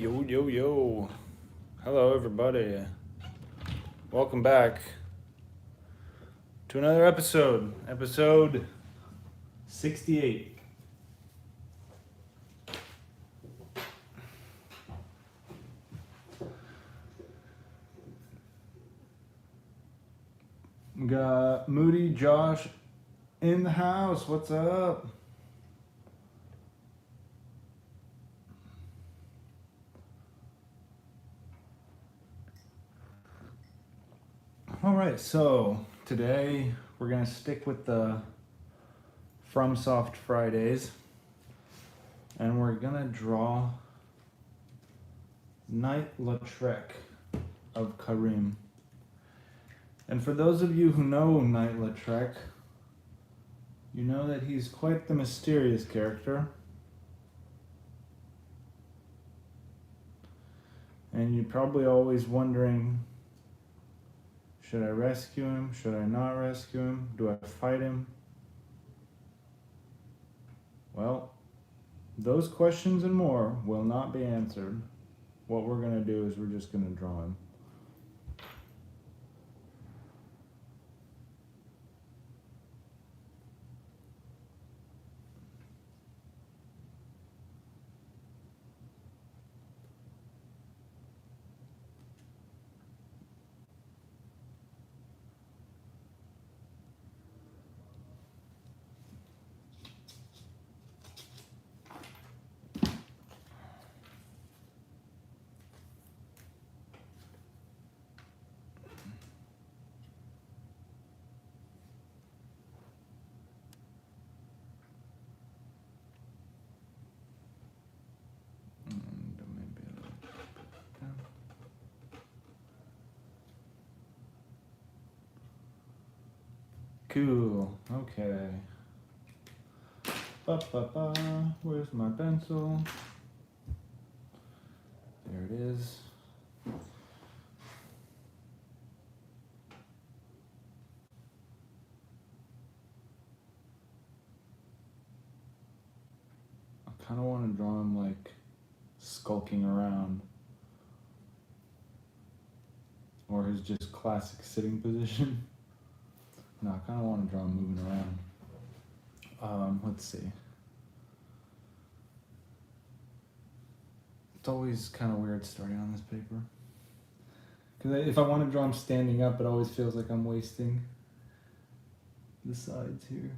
Yo, yo, yo. Hello, everybody. Welcome back to another episode 68. We got Moody Josh in the house. What's up? Alright, so today we're going to stick with the FromSoft Fridays and we're going to draw Knight Lautrec of Carim. And for those of you who know Knight Lautrec, you know that he's quite the mysterious character. And you're probably always wondering, should I rescue him? Should I not rescue him? Do I fight him? Well, those questions and more will not be answered. What we're going to do is we're just going to draw him. Cool. Okay. Where's my pencil? There it is. I kind of want to draw him like skulking around, or his just classic sitting position. No, I kind of want to draw him moving around. Let's see. It's always kind of weird starting on this paper. Because if I want to draw him standing up, it always feels like I'm wasting the sides here.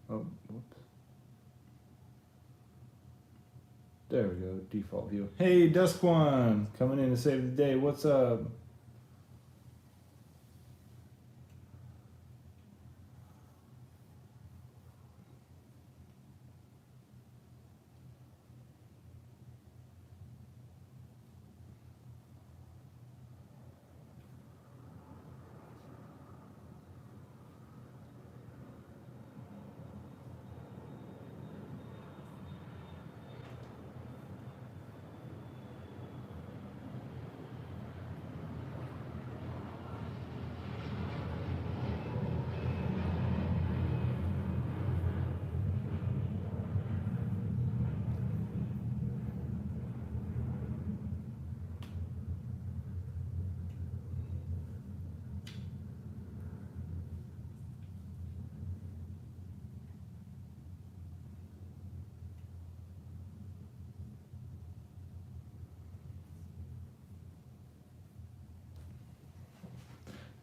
Oh, whoops. There we go, default view. Hey, Dusk One, coming in to save the day. What's up?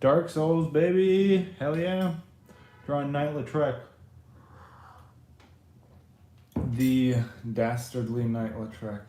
Dark Souls, baby. Hell yeah. Drawing Knight Lautrec. The dastardly Knight Lautrec.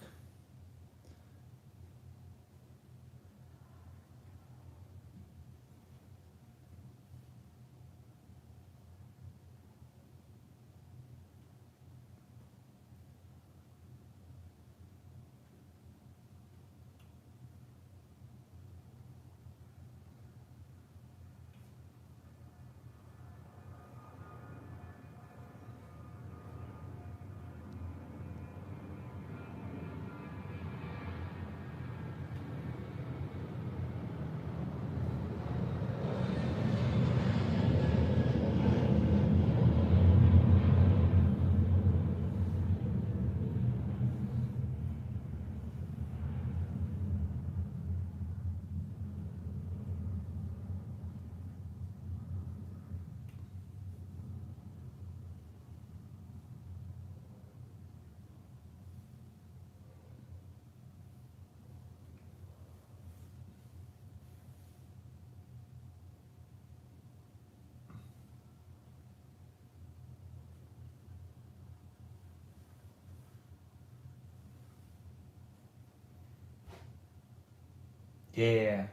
Yeah.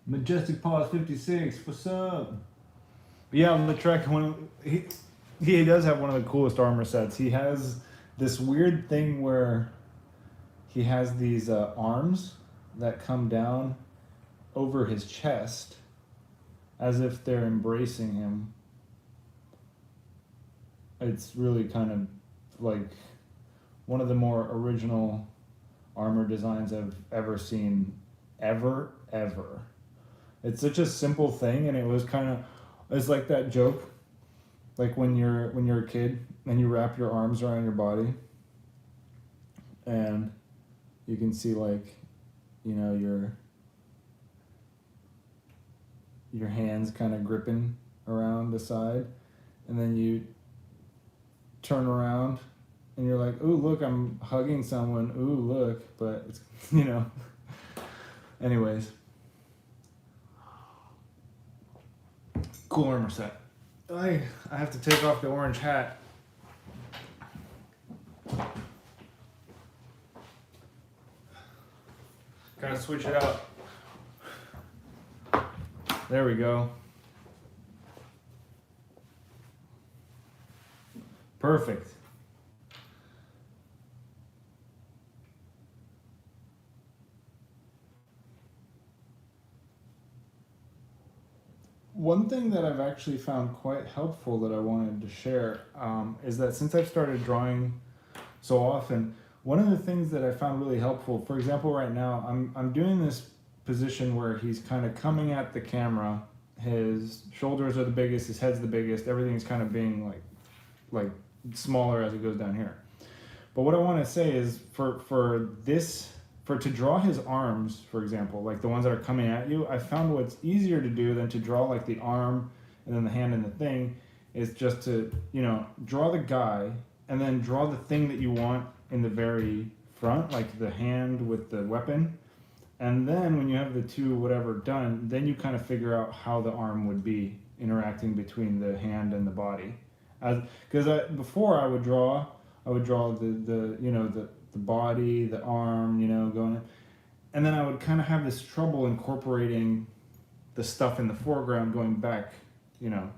Majestic Paws 56, what's up? Yeah, Lautrec, he does have one of the coolest armor sets. He has this weird thing where he has these arms that come down over his chest as if they're embracing him. It's really kind of like one of the more original armor designs I've ever seen, ever. It's such a simple thing, and it was kind of, it's like that joke, like when you're a kid and you wrap your arms around your body, and you can see, like, you know, your hands kind of gripping around the side, and then you turn around and you're like, ooh, look, I'm hugging someone, ooh, look, but it's, you know. Anyways, cool armor set. I have to take off the orange hat. Gotta switch it out. There we go. Perfect. One thing that I've actually found quite helpful that I wanted to share is that since I've started drawing so often, one of the things that I found really helpful, for example, right now, I'm doing this position where he's kind of coming at the camera. His shoulders are the biggest, his head's the biggest, everything's kind of being like smaller as it goes down here. But what I want to say is to draw his arms, for example, like the ones that are coming at you, I found what's easier to do than to draw like the arm and then the hand and the thing is just to, you know, draw the guy and then draw the thing that you want in the very front, like the hand with the weapon. And then when you have the two whatever done, then you kind of figure out how the arm would be interacting between the hand and the body. Because before I would draw the you know, the body, the arm, you know, going in. And then I would kind of have this trouble incorporating the stuff in the foreground going back, you know.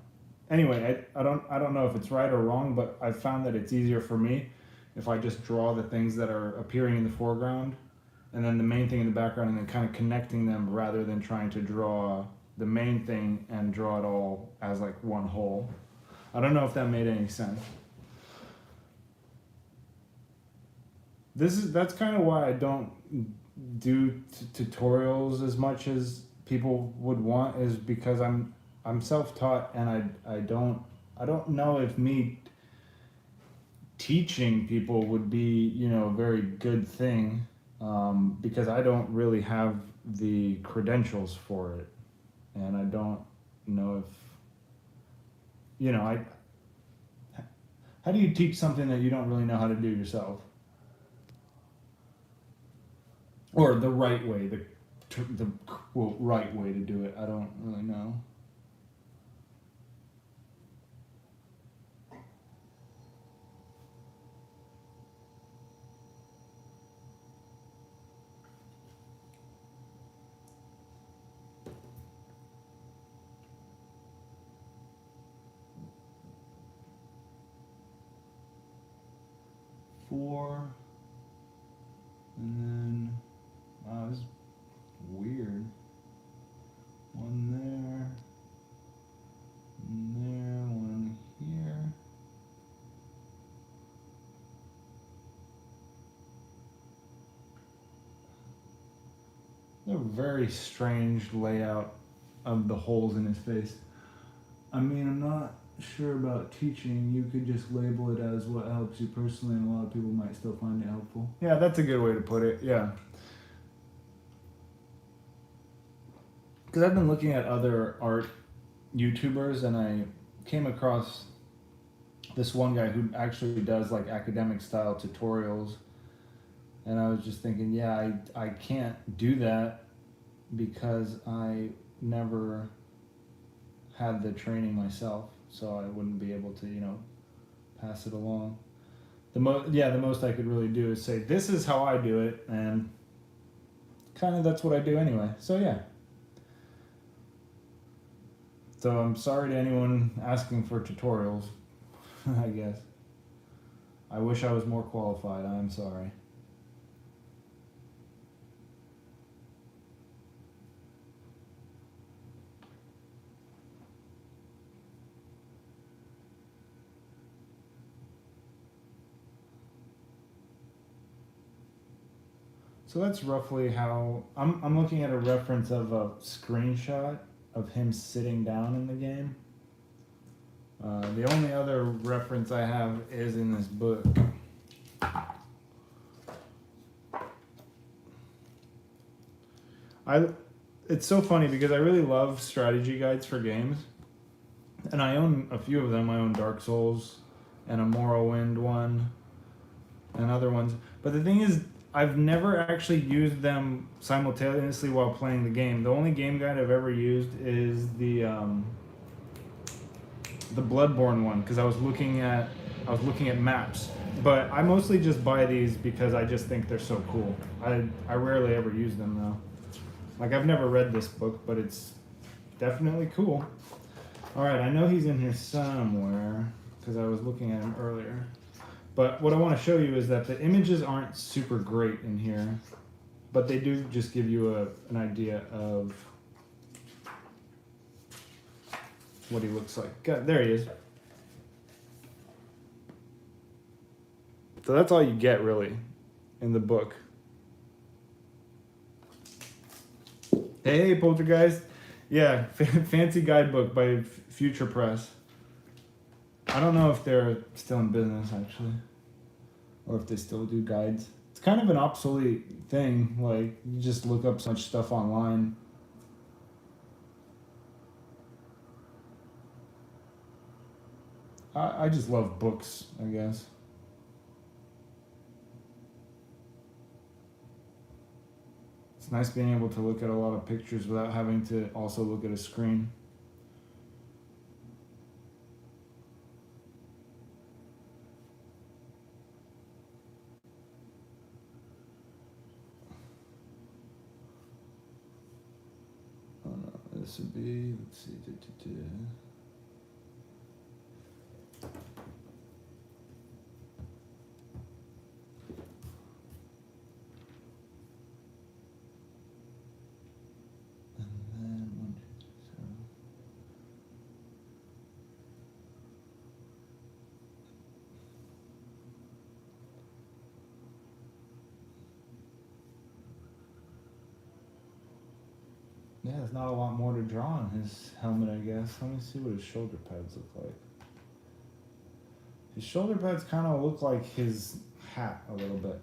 Anyway, I don't know if it's right or wrong, but I've found that it's easier for me if I just draw the things that are appearing in the foreground and then the main thing in the background and then kind of connecting them rather than trying to draw the main thing and draw it all as like one whole. I don't know if that made any sense. That's kind of why I don't do tutorials as much as people would want, is because I'm self-taught and I don't know if me teaching people would be, you know, a very good thing, because I don't really have the credentials for it, and I don't know if, you know, how do you teach something that you don't really know how to do yourself? Or the right way, the the quote right way to do it. I don't really know. Four, and then, wow, this is weird. One there, one here. A very strange layout of the holes in his face. I mean, I'm not sure about teaching. You could just label it as what helps you personally, and a lot of people might still find it helpful. Yeah, that's a good way to put it. Yeah. Because I've been looking at other art YouTubers, and I came across this one guy who actually does like academic style tutorials, and I was just thinking, yeah, I can't do that because I never had the training myself, so I wouldn't be able to, you know, pass it along. The most I could really do is say, this is how I do it, and kind of that's what I do anyway. So yeah. So I'm sorry to anyone asking for tutorials, I guess. I wish I was more qualified. I'm sorry. So that's roughly how I'm looking at a reference of a screenshot of him sitting down in the game. The only other reference I have is in this book. It's so funny because I really love strategy guides for games, and I own a few of them. I own Dark Souls and a Morrowind one and other ones. But the thing is, I've never actually used them simultaneously while playing the game. The only game guide I've ever used is the Bloodborne one, because I was looking at maps. But I mostly just buy these because I just think they're so cool. I rarely ever use them though. Like, I've never read this book, but it's definitely cool. All right, I know he's in here somewhere because I was looking at him earlier. But what I want to show you is that the images aren't super great in here, but they do just give you an idea of what he looks like. God, there he is. So that's all you get, really, in the book. Hey, Poltergeist. Yeah, fancy guidebook by Future Press. I don't know if they're still in business, actually, or if they still do guides. It's kind of an obsolete thing. Like, you just look up so much stuff online. I just love books, I guess. It's nice being able to look at a lot of pictures without having to also look at a screen. This would be, let's see, and then 1, 2, 7. Yeah, there's not a lot more to draw on his helmet, I guess. Let me see what his shoulder pads look like. His shoulder pads kind of look like his hat a little bit,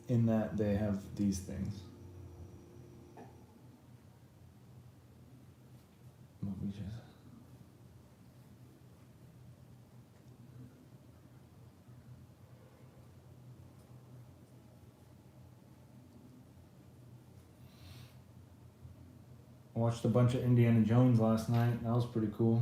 in that they have these things. What we just... watched a bunch of Indiana Jones last night. That was pretty cool.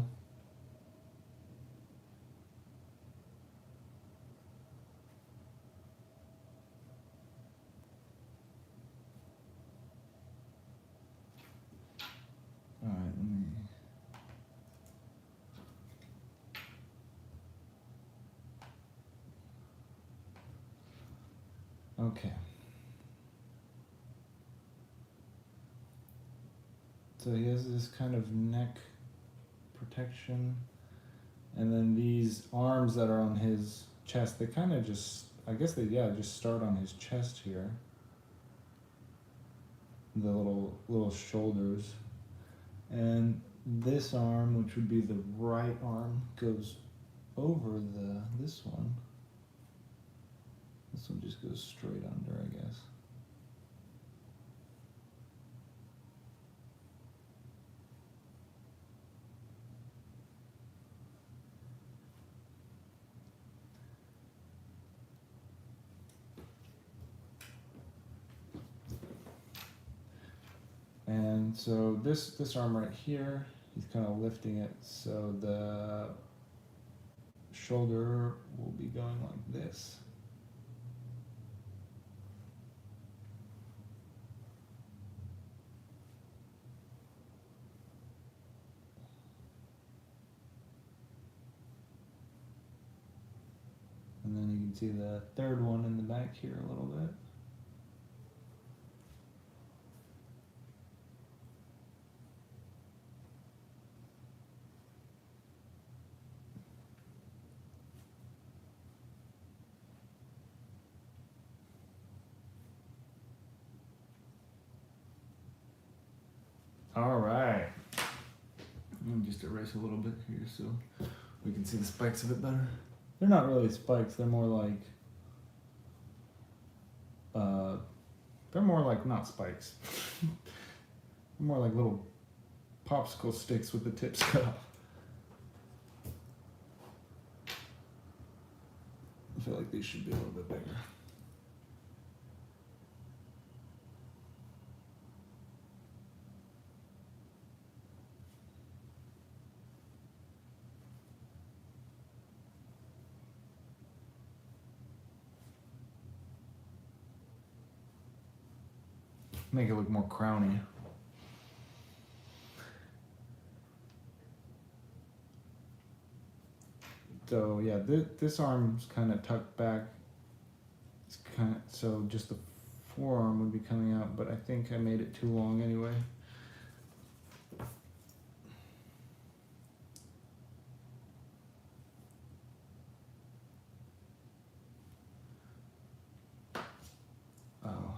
All right, let me. Okay. So he has this kind of neck protection, and then these arms that are on his chest, they kind of just, I guess they, yeah, just start on his chest here. The little shoulders. And this arm, which would be the right arm, goes over this one. This one just goes straight under, I guess. And so this arm right here, he's kind of lifting it, so the shoulder will be going like this. And then you can see the third one in the back here a little bit. All right. Let me just erase a little bit here so we can see the spikes a bit better. They're not really spikes. They're more like not spikes. They're more like little popsicle sticks with the tips cut off. I feel like these should be a little bit bigger. Make it look more crowny. So yeah, this arm's kind of tucked back. It's kind of, so just the forearm would be coming out, but I think I made it too long anyway.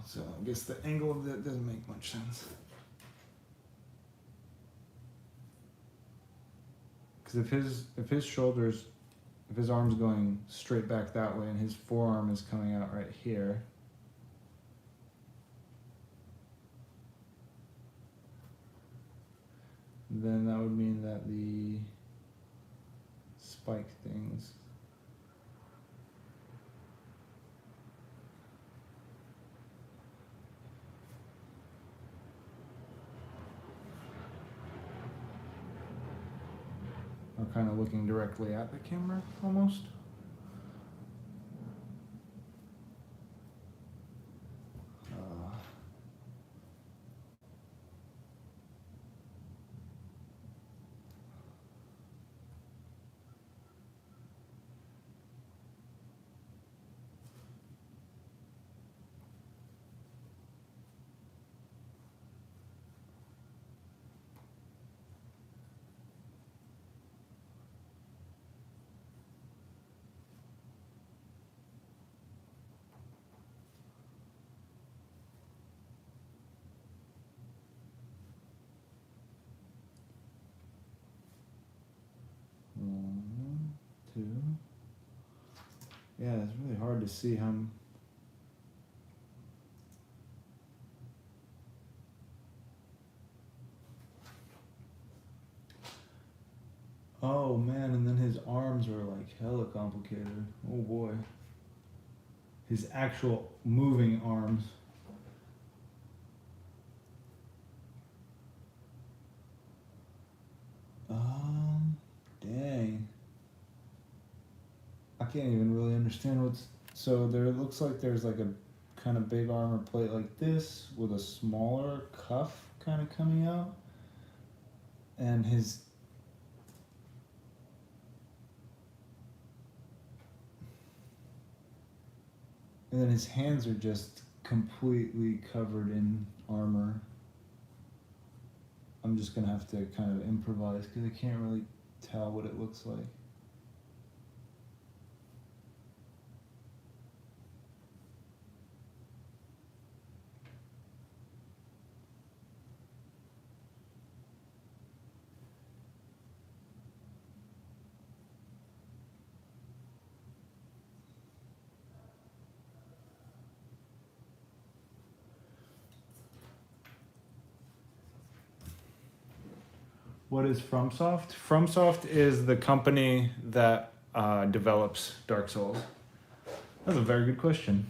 So I guess the angle of that doesn't make much sense. Because if his shoulders, if his arm's going straight back that way and his forearm is coming out right here, then that would mean that the spike things are kind of looking directly at the camera, almost. One, two. Yeah, it's really hard to see him. Oh man, and then his arms are like hella complicated. Oh boy. His actual moving arms. Dang. I can't even really understand what's. So there looks like there's like a kind of big armor plate like this with a smaller cuff kind of coming out. And his. And then his hands are just completely covered in armor. I'm just gonna have to kind of improvise because I can't really tell what it looks like. What is FromSoft? FromSoft is the company that develops Dark Souls. That's a very good question.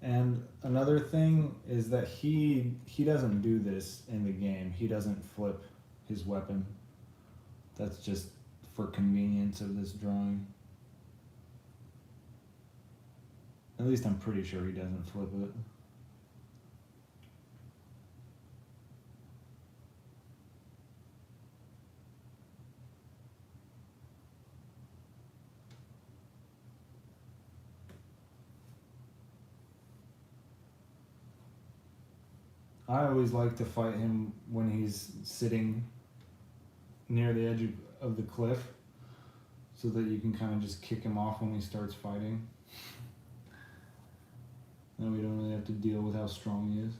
And another thing is that he doesn't do this in the game. He doesn't flip his weapon. That's just for convenience of this drawing. At least I'm pretty sure he doesn't flip it. I always like to fight him when he's sitting near the edge of the cliff so that you can kind of just kick him off when he starts fighting. Then we don't really have to deal with how strong he is.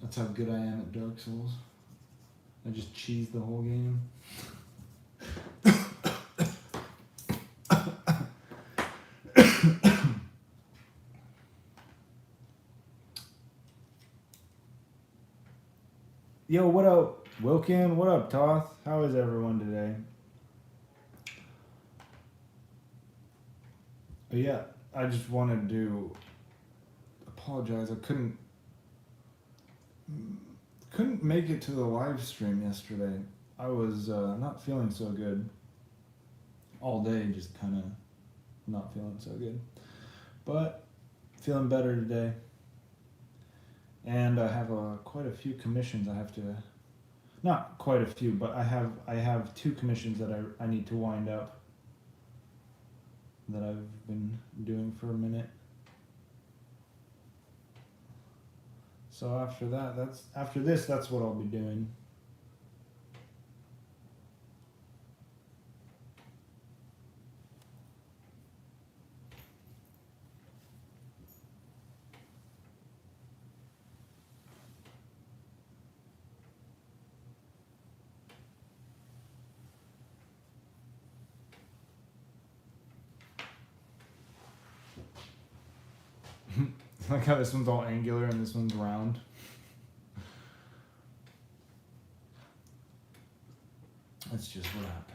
That's how good I am at Dark Souls. I just cheese the whole game. Yo, what up, Wilkin? What up, Toth? How is everyone today? Oh, yeah, I just wanted to apologize. I couldn't make it to the live stream yesterday. I was not feeling so good all day, just kind of not feeling so good, but feeling better today. And I have quite a few commissions I have to, not quite a few, but I have 2 commissions that I need to wind up that I've been doing for a minute. So after that, after this, that's what I'll be doing. Like how this one's all angular and this one's round. That's just what happens.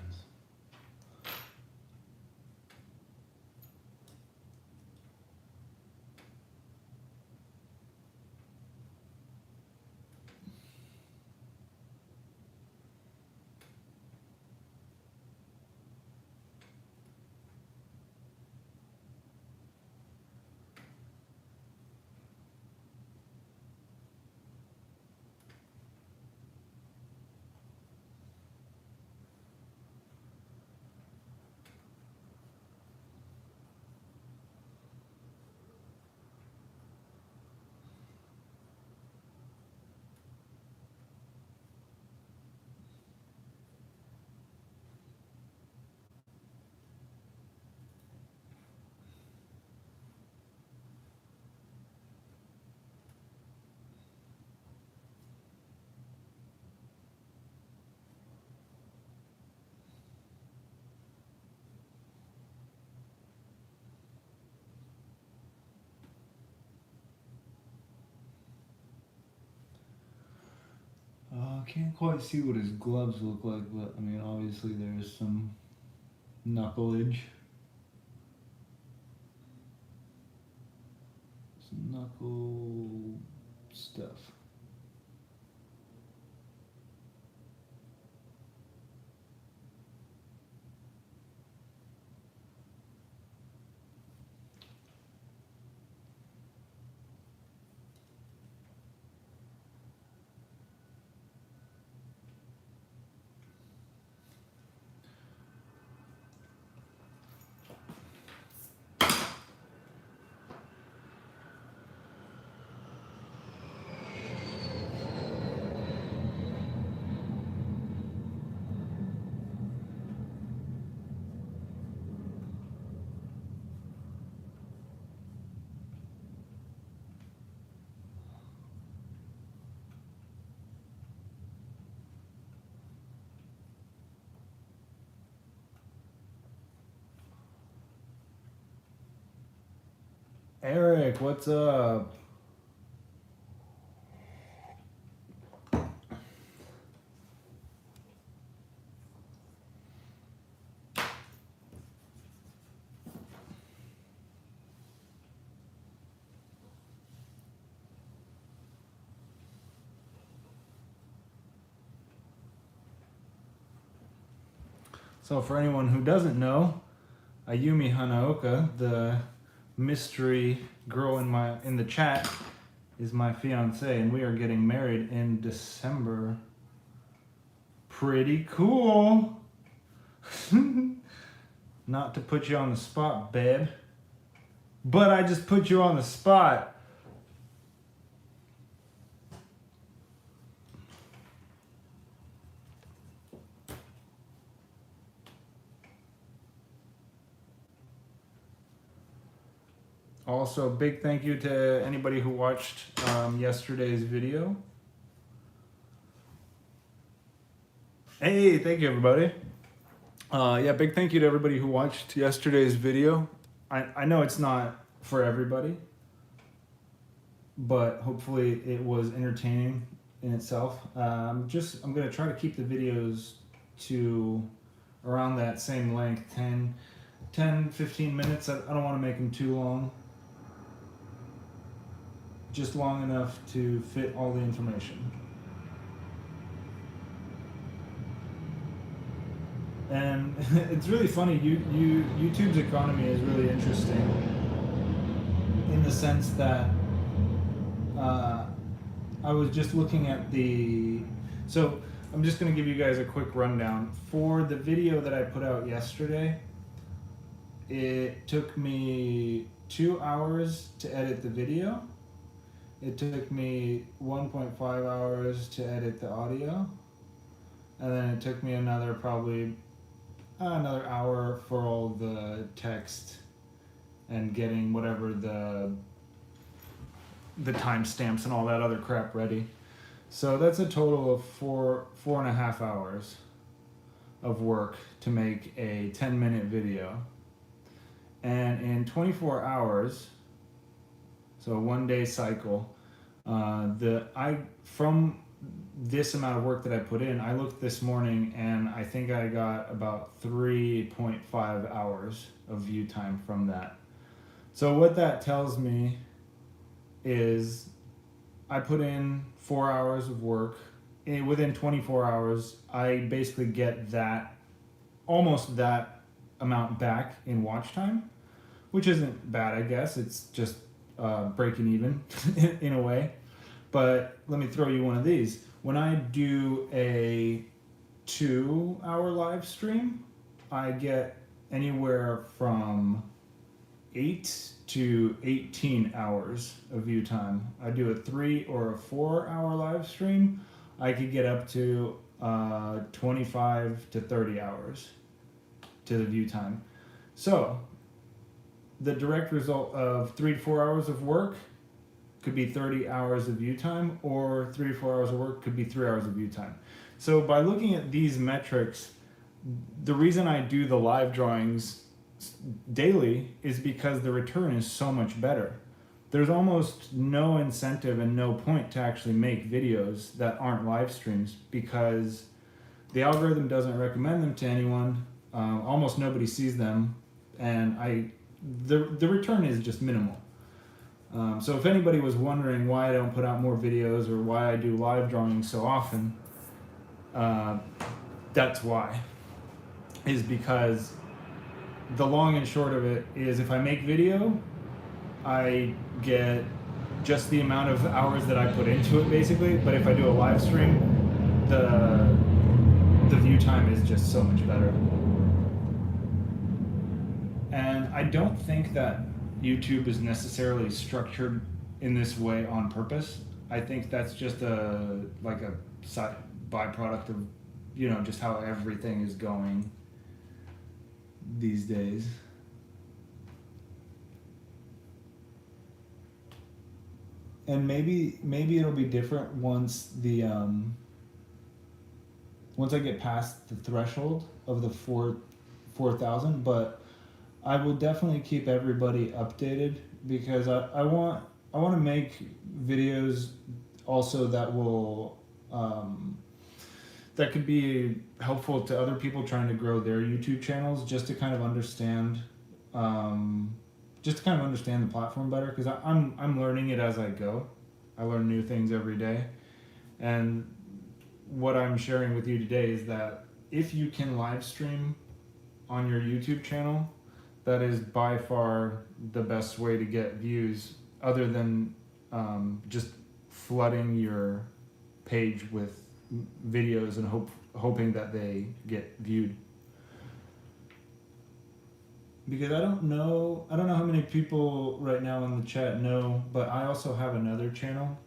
I can't quite see what his gloves look like, but I mean, obviously there's some knuckleage. Some knuckle stuff. Eric, what's up? So for anyone who doesn't know, Ayumi Hanaoka, the mystery girl in the chat, is my fiance, and we are getting married in December. Pretty cool. Not to put you on the spot, babe, but I just put you on the spot. Also, big thank you to anybody who watched yesterday's video. Hey, thank you everybody. Yeah, big thank you to everybody who watched yesterday's video. I know it's not for everybody, but hopefully it was entertaining in itself. I'm gonna try to keep the videos to around that same length, 10-15 minutes. I don't want to make them too long. Just long enough to fit all the information. And it's really funny, YouTube's economy is really interesting in the sense that I was just looking at so I'm just going to give you guys a quick rundown. For the video that I put out yesterday, it took me 2 hours to edit the video. It took me 1.5 hours to edit the audio. And then it took me probably another hour for all the text and getting whatever the timestamps and all that other crap ready. So that's a total of 4.5 hours of work to make a 10-minute video. And in 24 hours, so a 1-day cycle, from this amount of work that I put in, I looked this morning and I think I got about 3.5 hours of view time from that. So what that tells me is I put in 4 hours of work. Within 24 hours, I basically get almost that amount back in watch time, which isn't bad, I guess. It's just breaking even in a way. But let me throw you one of these. When I do a 2-hour live stream, I get anywhere from 8 to 18 hours of view time. I do a 3 or a 4-hour live stream, I could get up to 25 to 30 hours to the view time. So the direct result of 3 to 4 hours of work could be 30 hours of view time, or 3 to 4 hours of work could be 3 hours of view time. So by looking at these metrics, the reason I do the live drawings daily is because the return is so much better. there's almost no incentive and no point to actually make videos that aren't live streams, because the algorithm doesn't recommend them to anyone. Almost nobody sees them, and the return is just minimal. So if anybody was wondering why I don't put out more videos or why I do live drawing so often, that's why. Is because the long and short of it is, if I make video, I get just the amount of hours that I put into it, basically. But if I do a live stream, the view time is just so much better. And I don't think that YouTube is necessarily structured in this way on purpose. I think that's just a side byproduct of, just how everything is going these days. And maybe it'll be different once once I get past the threshold of the 4,000, but I will definitely keep everybody updated, because I want to make videos also that will that could be helpful to other people trying to grow their YouTube channels, just to kind of understand the platform better, because I'm learning it as I go. I learn new things every day, and what I'm sharing with you today is that if you can live stream on your YouTube channel, that is by far the best way to get views, other than just flooding your page with videos and hoping that they get viewed. Because I don't know how many people right now in the chat know, but I also have another channel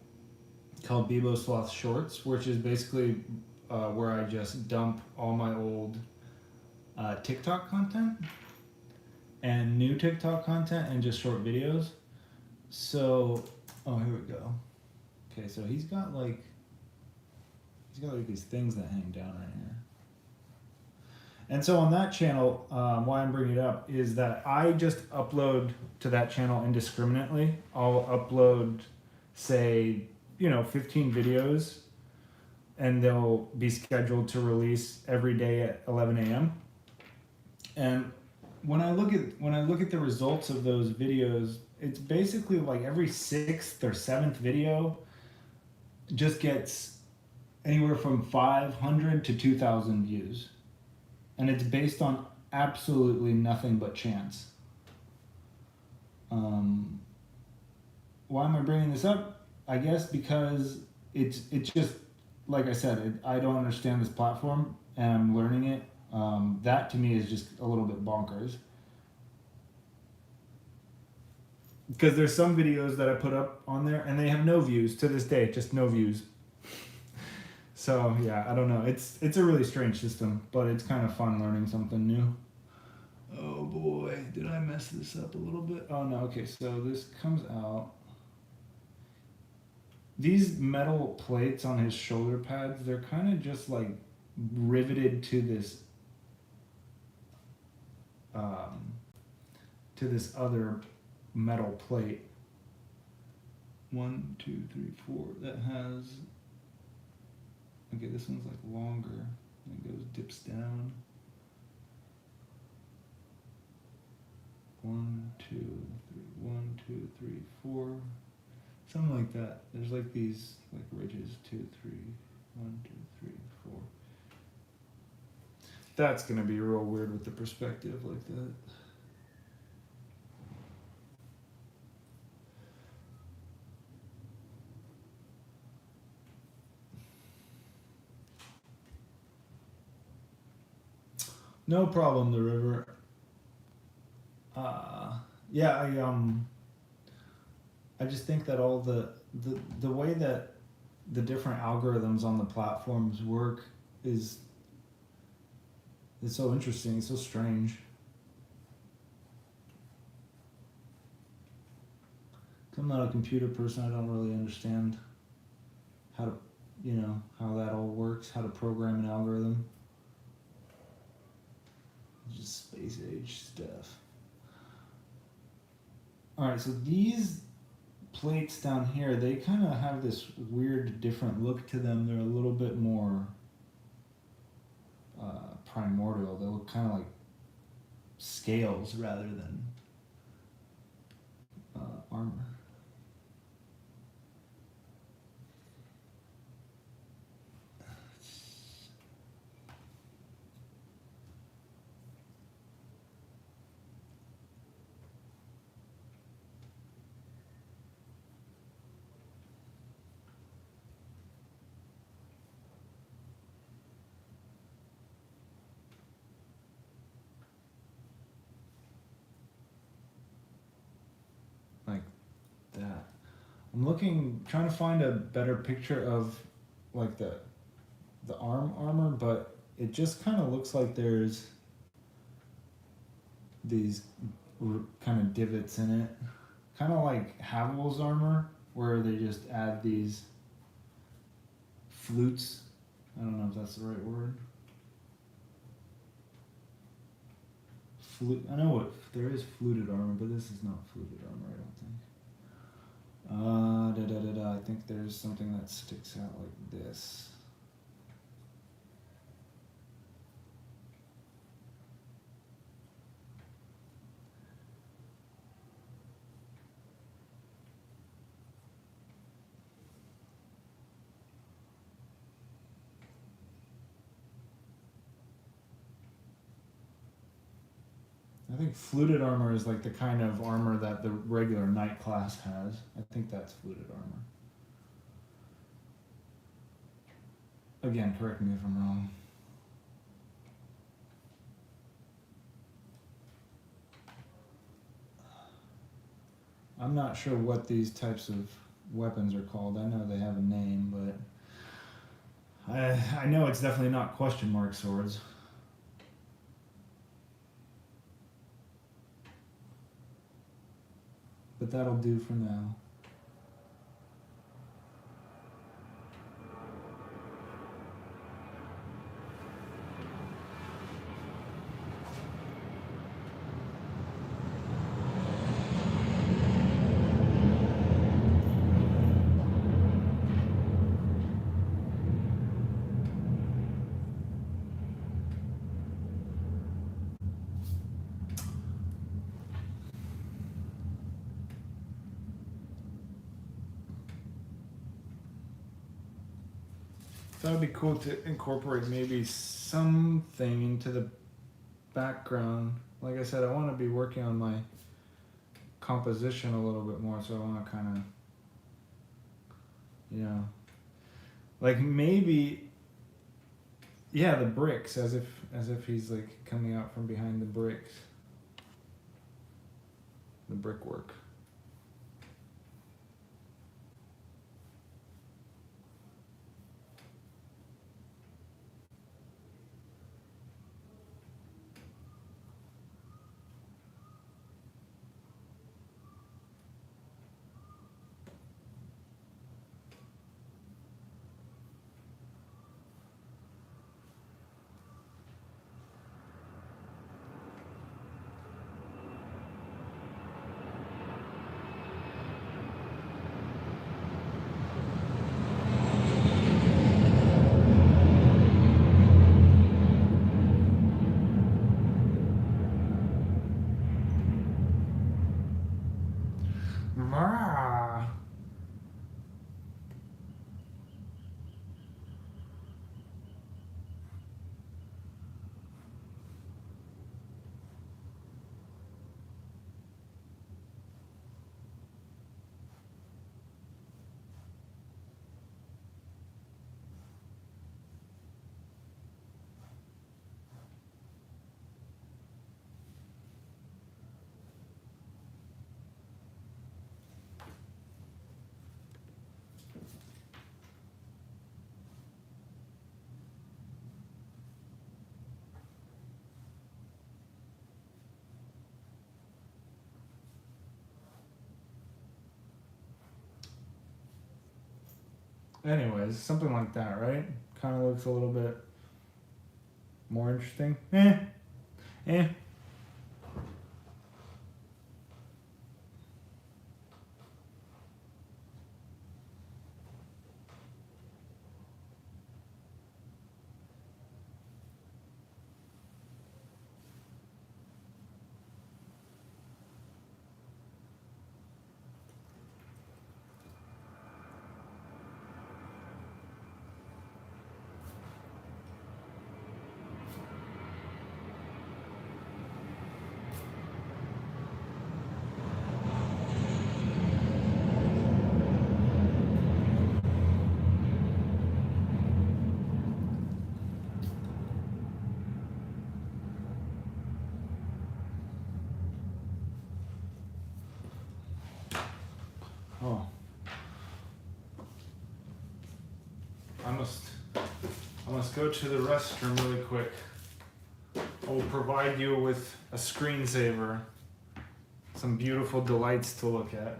called Bebo Sloth Shorts, which is basically where I just dump all my old TikTok content and new TikTok content and just short videos. So, here we go. Okay, so he's got like these things that hang down right here. And so on that channel, why I'm bringing it up is that I just upload to that channel indiscriminately. I'll upload, say, 15 videos, and they'll be scheduled to release every day at 11 a.m. And when I look at the results of those videos, it's basically like every 6th or 7th video just gets anywhere from 500 to 2,000 views. And it's based on absolutely nothing but chance. Why am I bringing this up? I guess because it's just, like I said, I don't understand this platform, and I'm learning it. That to me is just a little bit bonkers. Because there's some videos that I put up on there and they have no views to this day, just no views. So yeah, I don't know. It's a really strange system, but it's kind of fun learning something new. Oh boy, did I mess this up a little bit? Oh no, okay, so this comes out. These metal plates on his shoulder pads, they're kind of just like riveted to this other metal plate. 1, 2, 3, 4. That has, okay, this one's like longer. It dips down. 1, 2, 3, 1, 2, 3, 4. Something like that. There's like these like ridges. 2, 3, 1, 2, 3, 4. That's gonna be real weird with the perspective like that. No problem, the river. Yeah, I just think that all the way that the different algorithms on the platforms work is so interesting, so strange. I'm not a computer person. I don't really understand how to, how that all works, how to program an algorithm. Just space age stuff. All right, so these plates down here, they kind of have this weird different look to them. They're a little bit more primordial. They look kind of like scales rather than armor. Like that. I'm trying to find a better picture of like the arm armor, but it just kind of looks like there's these kind of divots in it, kind of like Havel's armor, where they just add these flutes. I don't know if that's the right word. I know what there is fluted armor, but this is not fluted armor, I don't think. I think there's something that sticks out like this. I think fluted armor is like the kind of armor that the regular knight class has. I think that's fluted armor. Again, correct me if I'm wrong. I'm not sure what these types of weapons are called. I know they have a name, but I know it's definitely not question mark swords. But that'll do for now. That would be cool to incorporate maybe something into the background. Like I said, I want to be working on my composition a little bit more, so I want to kind of, you know, like maybe, yeah, the bricks, as if he's like coming out from behind the bricks, the brickwork. Anyways, something like that, right? Kind of looks a little bit more interesting. Eh. I must go to the restroom really quick. I will provide you with a screensaver. Some beautiful delights to look at.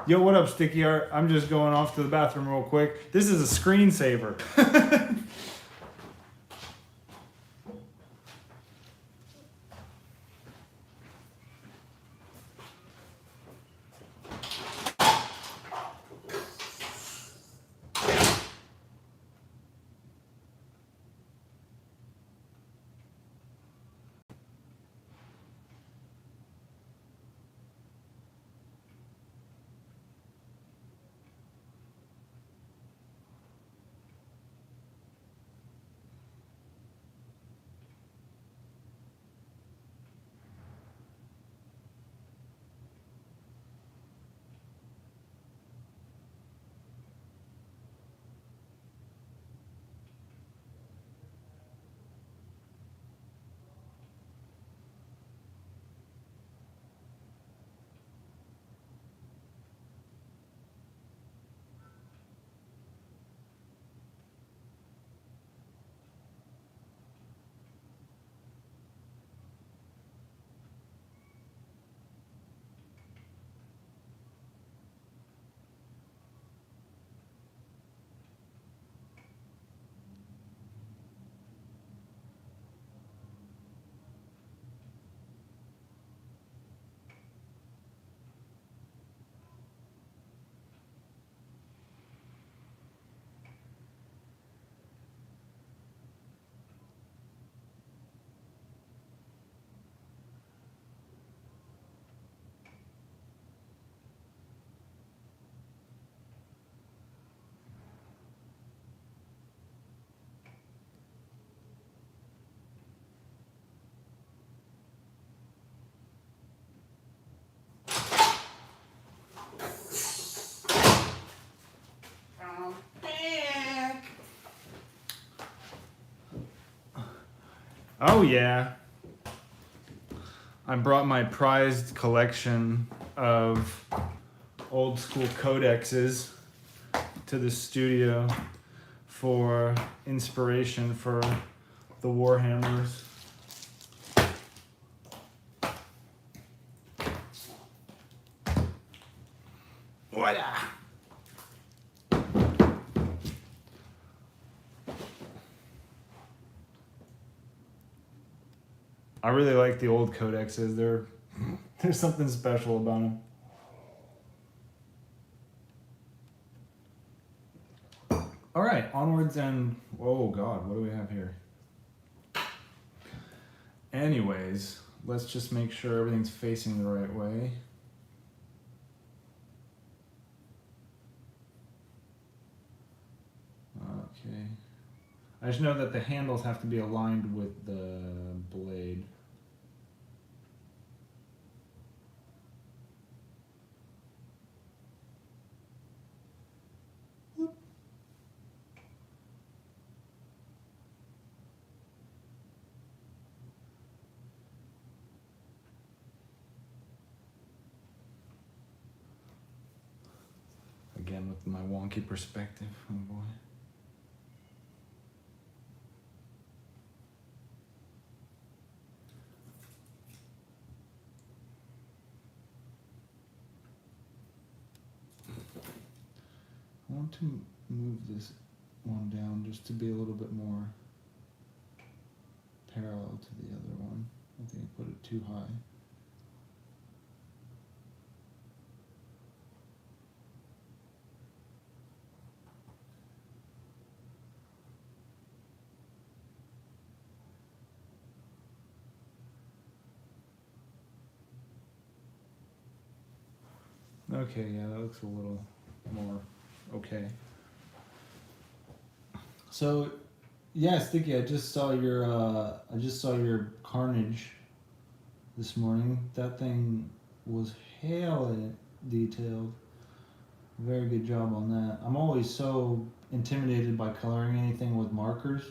Yo, what up, Sticky Art? I'm just going off to the bathroom real quick. This is a screensaver. Oh yeah. I brought my prized collection of old school codexes to the studio for inspiration for the Warhammers. Voila! I really like the old codexes. There's something special about them. All right, onwards and oh god, what do we have here? Anyways, let's just make sure everything's facing the right way. Okay. I just know that the handles have to be aligned with the blade. Again, with my wonky perspective, oh boy. I want to move this one down just to be a little bit more parallel to the other one. I think I put it too high. Okay, yeah, that looks a little more okay. So, yeah, Sticky, I just saw your Carnage this morning. That thing was hella detailed. Very good job on that. I'm always so intimidated by coloring anything with markers.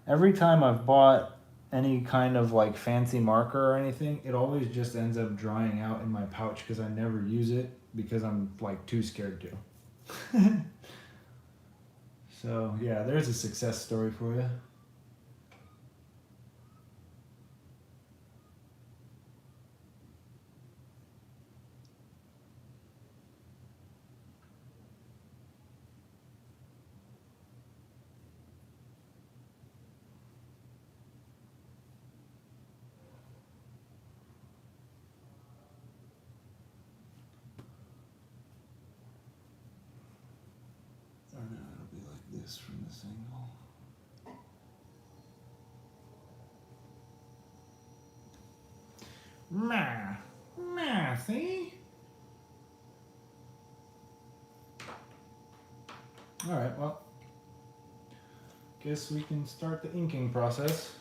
Every time I've bought any kind of like fancy marker or anything, it always just ends up drying out in my pouch because I never use it because I'm like too scared to. So yeah, there's a success story for you. Or no, it'll be like this from this angle. See? Alright, well, guess we can start the inking process.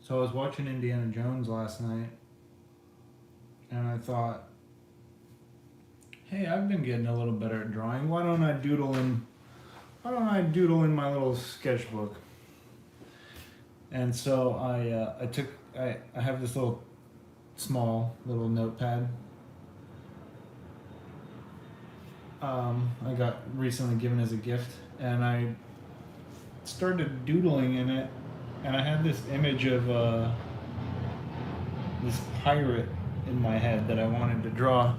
So I was watching Indiana Jones last night, and I thought, hey, I've been getting a little better at drawing. Why don't I doodle in my little sketchbook? And so I have this little small little notepad. I got recently given as a gift, and I started doodling in it, and I had this image of this pirate in my head that I wanted to draw.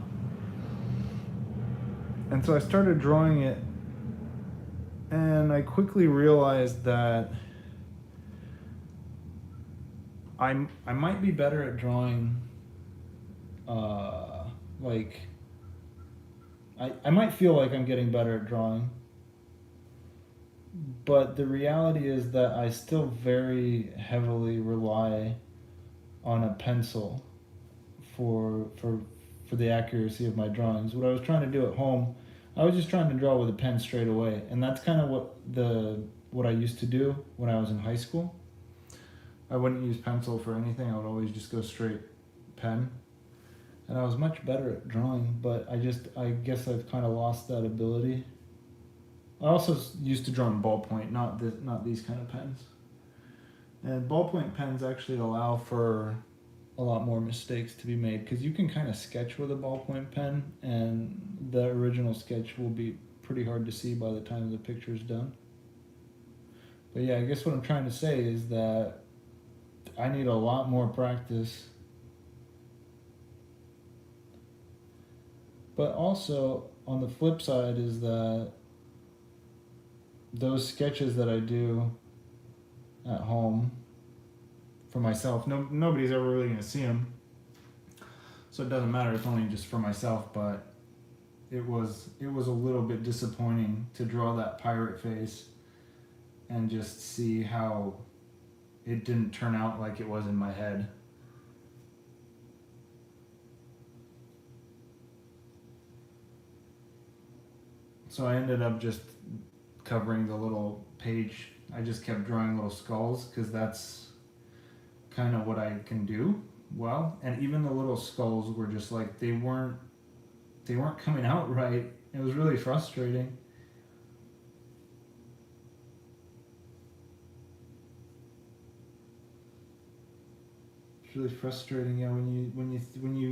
And so I started drawing it, and I quickly realized that I might be better at drawing, I might feel like I'm getting better at drawing, but the reality is that I still very heavily rely on a pencil for the accuracy of my drawings. What I was trying to do at home, I was just trying to draw with a pen straight away, and that's kind of what I used to do when I was in high school. I wouldn't use pencil for anything. I would always just go straight pen, and I was much better at drawing. But I guess I've kind of lost that ability. I also used to draw in ballpoint, not these kind of pens. And ballpoint pens actually allow for a lot more mistakes to be made because you can kind of sketch with a ballpoint pen, and the original sketch will be pretty hard to see by the time the picture is done. But yeah, I guess what I'm trying to say is that I need a lot more practice. But also, on the flip side is that those sketches that I do at home for myself, nobody's ever really going to see them. So it doesn't matter, it's only just for myself, but it was a little bit disappointing to draw that pirate face and just see how it didn't turn out like it was in my head. So I ended up just covering the little page. I just kept drawing little skulls because that's kind of what I can do well. And even the little skulls were just like, they weren't they weren't coming out right. It was really frustrating. It's really frustrating, yeah. When you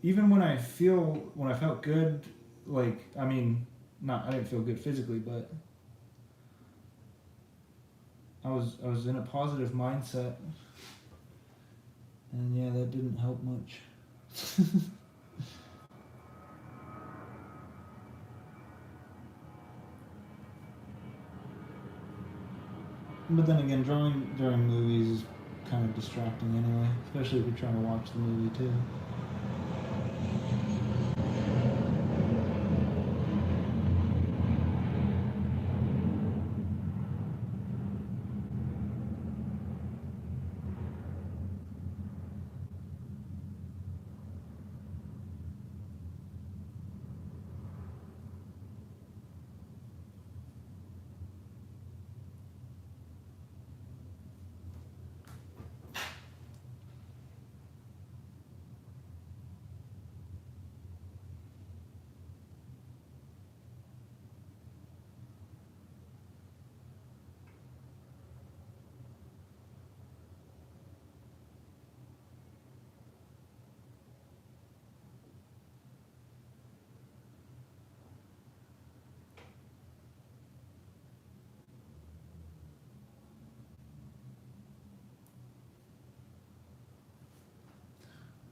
even when I felt good, like I mean, not I didn't feel good physically, but I was in a positive mindset, and yeah, that didn't help much. But then again, drawing during movies is kind of distracting anyway, especially if you're trying to watch the movie too.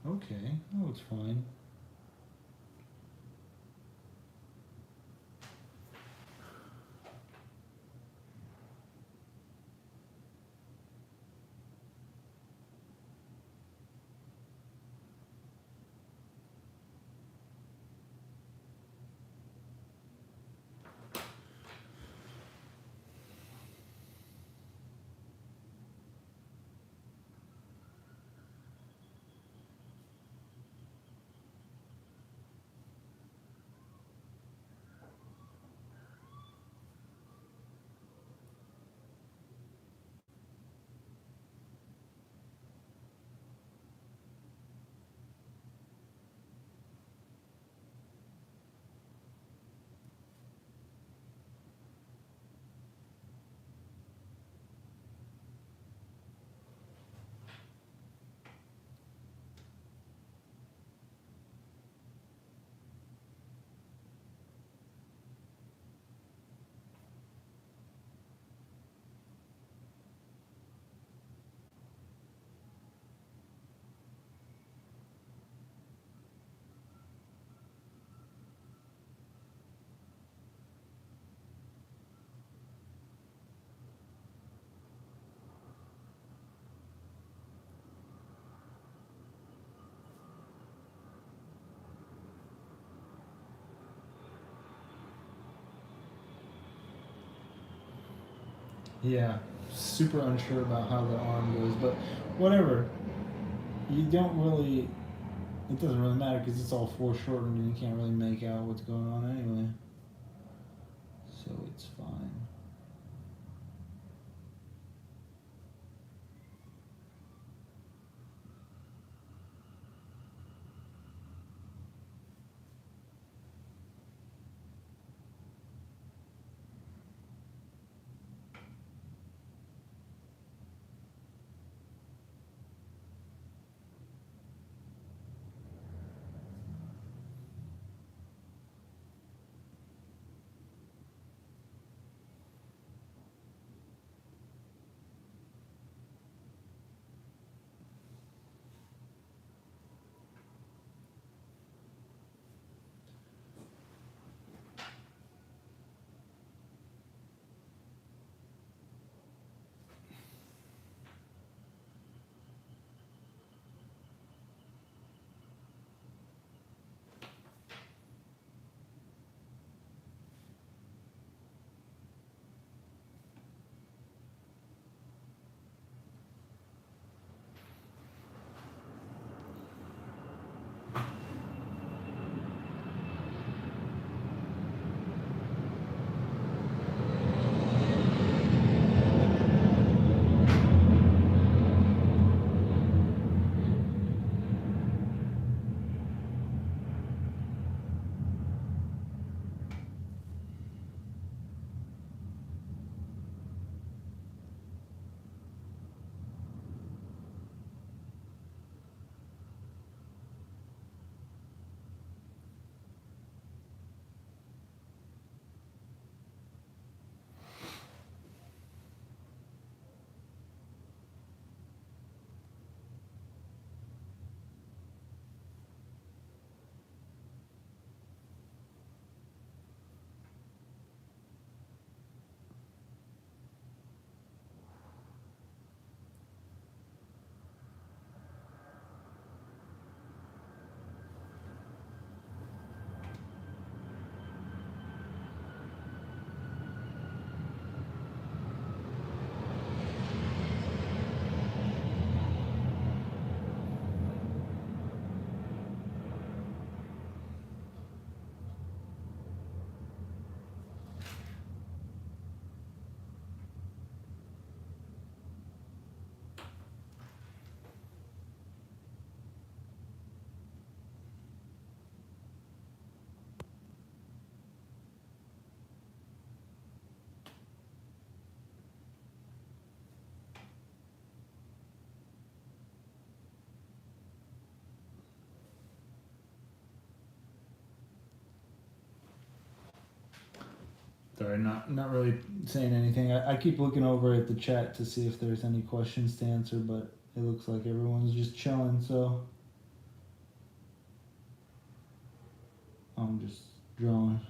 Okay, that looks fine. Yeah, super unsure about how the arm goes, but whatever. You don't really. It doesn't really matter because it's all foreshortened and you can't really make out what's going on anyway. So it's fine. Sorry, not really saying anything. I keep looking over at the chat to see if there's any questions to answer, but it looks like everyone's just chilling, so I'm just drawing.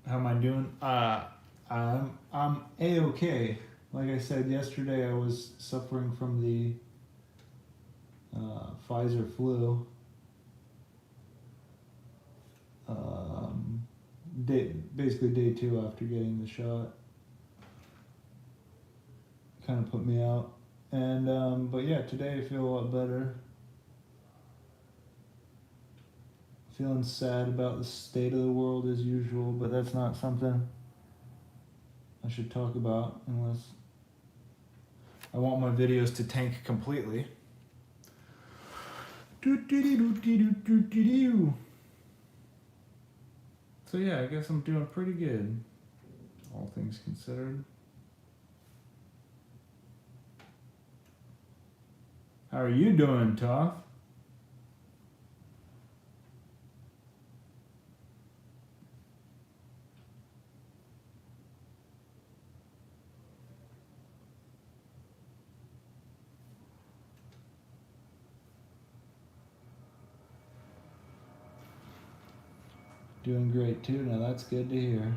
How am I doing? I'm a-okay. Like I said yesterday, I was suffering from the Pfizer flu. Basically day 2 after getting the shot. Kind of put me out. And but yeah, today I feel a lot better. Feeling sad about the state of the world as usual, but that's not something I should talk about unless I want my videos to tank completely. So yeah, I guess I'm doing pretty good, all things considered. How are you doing, Toph? Doing great too. Now that's good to hear.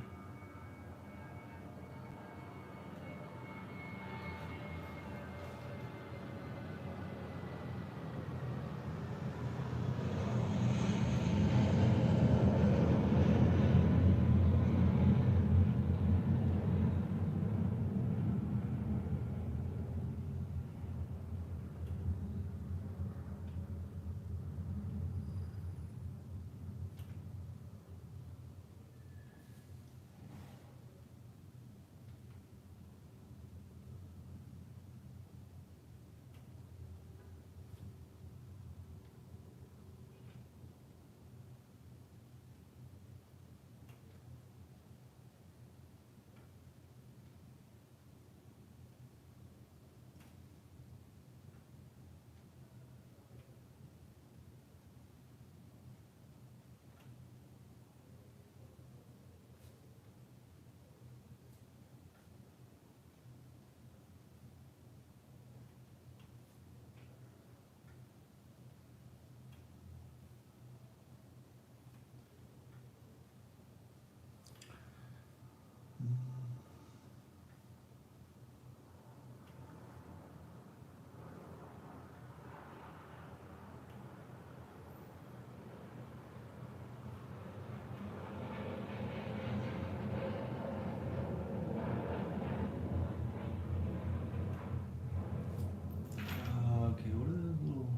Okay, what are those little...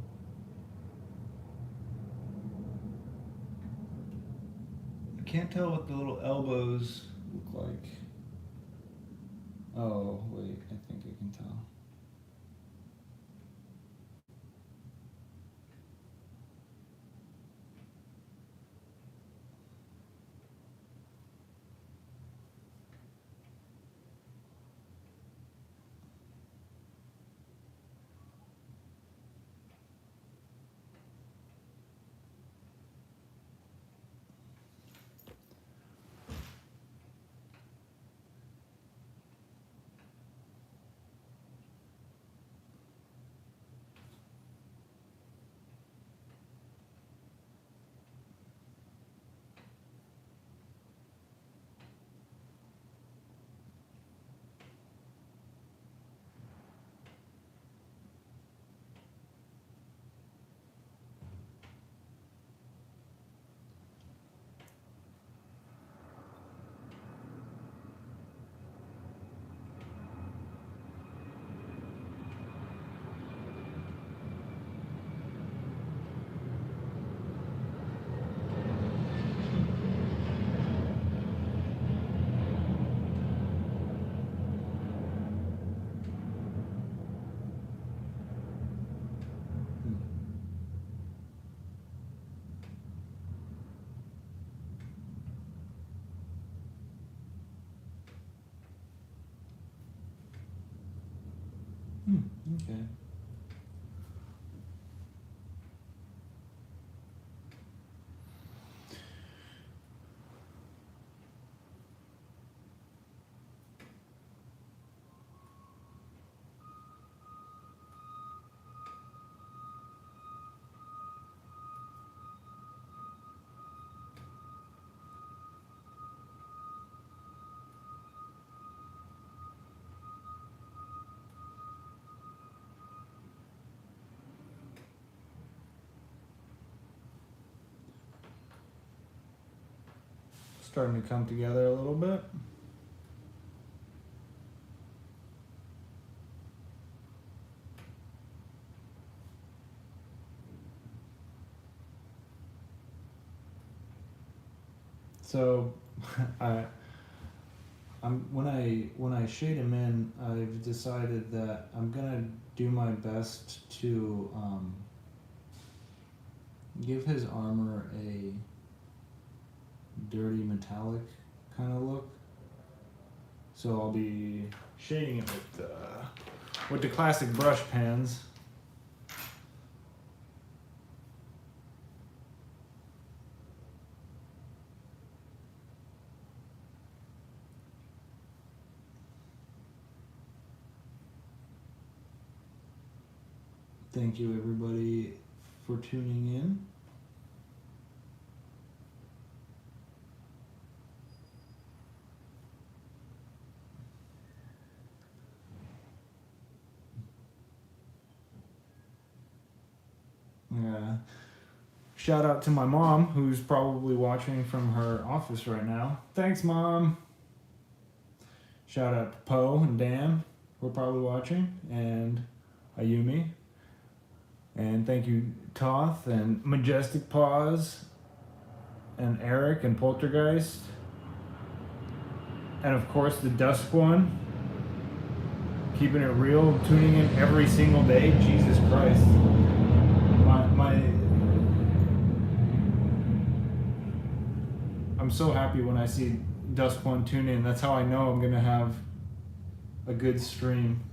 I can't tell what the little elbows look like. Oh, wait, I think I can tell. Okay. Starting to come together a little bit. So, when I shade him in, I've decided that I'm gonna do my best to give his armor a dirty metallic kind of look. So I'll be shading it with the classic brush pens. Thank you everybody for tuning in. Yeah. Shout out to my mom, who's probably watching from her office right now. Thanks, Mom. Shout out to Poe and Dan, who are probably watching, and Ayumi. And thank you, Toth and Majestic Paws, and Eric and Poltergeist. And of course, the Dusk One. Keeping it real, tuning in every single day. Jesus Christ. I'm so happy when I see Dusk One tune in. That's how I know I'm gonna have a good stream.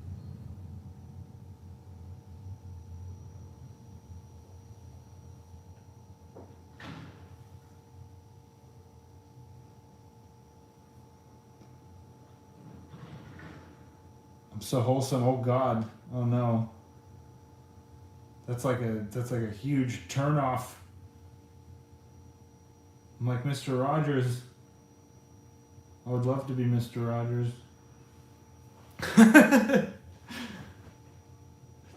I'm so wholesome. Oh God. Oh no. That's like a huge turnoff. I'm like Mr. Rogers. I would love to be Mr. Rogers.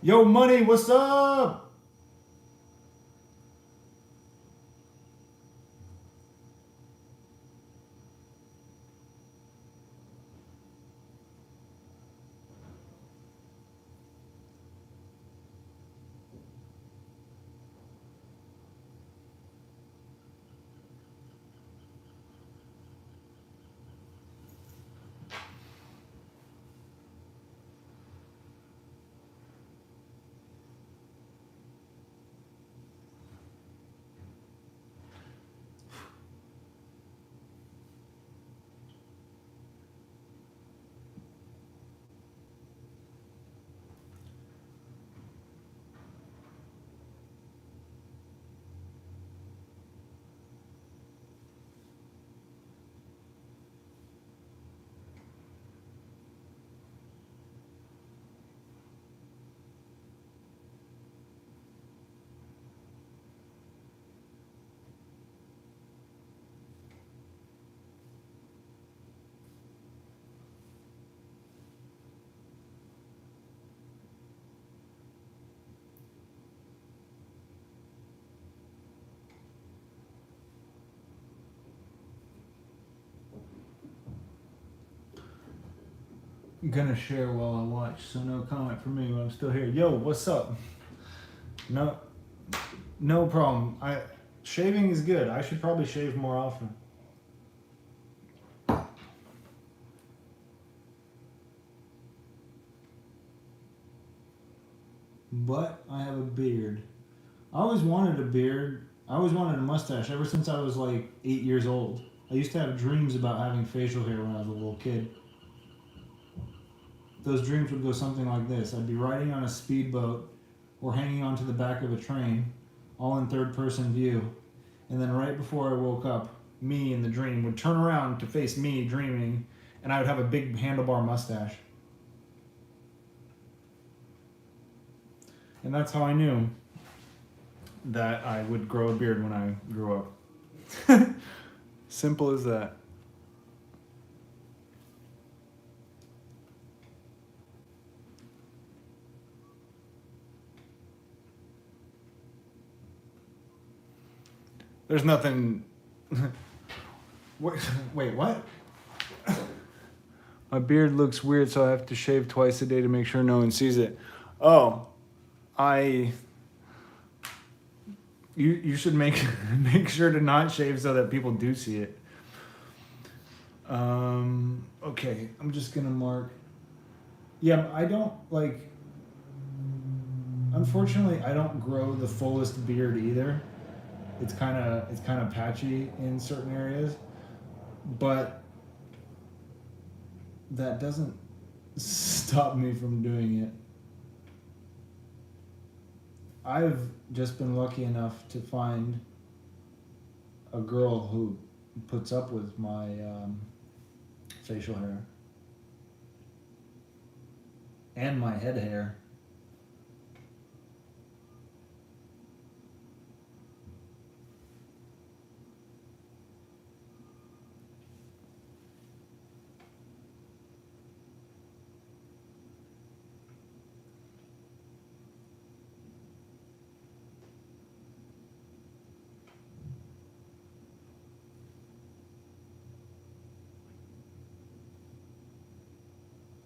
Yo, Money, what's up? I'm gonna share while I watch, so no comment from me, but I'm still here. Yo, what's up? No problem. Shaving is good. I should probably shave more often. But I have a beard. I always wanted a beard. I always wanted a mustache ever since I was like 8 years old. I used to have dreams about having facial hair when I was a little kid. those dreams would go something like this. I'd be riding on a speedboat or hanging onto the back of a train, all in third person view. And then right before I woke up, me in the dream would turn around to face me dreaming, and I would have a big handlebar mustache. And that's how I knew that I would grow a beard when I grew up. Simple as that. There's nothing... Wait, what? My beard looks weird, so I have to shave twice a day to make sure no one sees it. Oh, you should make sure to not shave so that people do see it. Okay, I'm just gonna mark. Yeah, I don't like. Unfortunately, I don't grow the fullest beard either. It's kind of patchy in certain areas, but that doesn't stop me from doing it. I've just been lucky enough to find a girl who puts up with my facial hair and my head hair.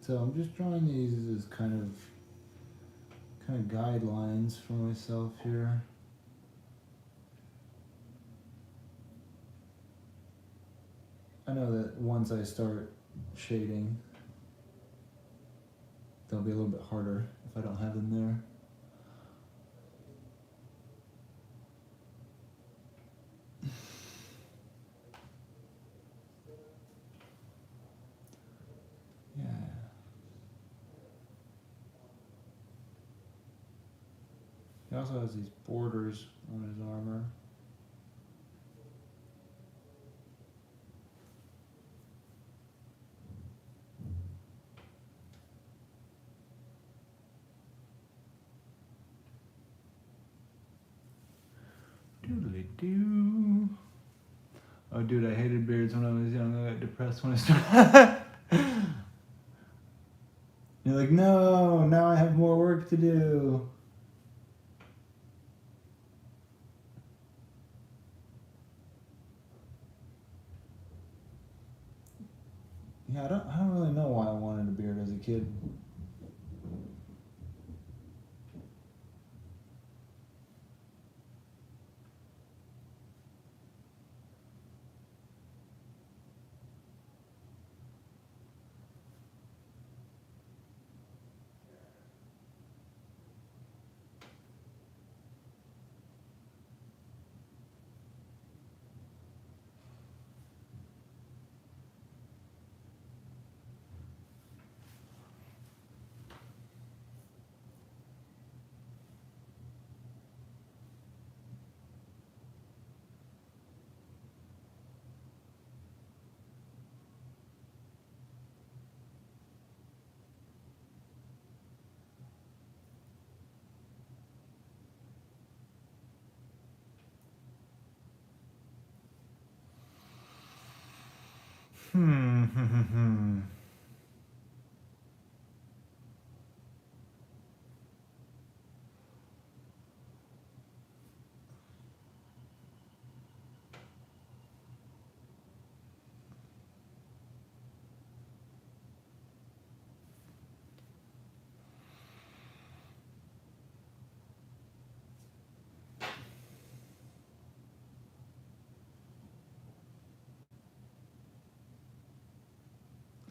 So I'm just drawing these as kind of guidelines for myself here. I know that once I start shading, they'll be a little bit harder if I don't have them there. He also has these borders on his armor. Doodly-doo. Oh, dude, I hated beards when I was young. I got depressed when I started. You're like, no, now I have more work to do. Yeah, I don't really know why I wanted a beard as a kid.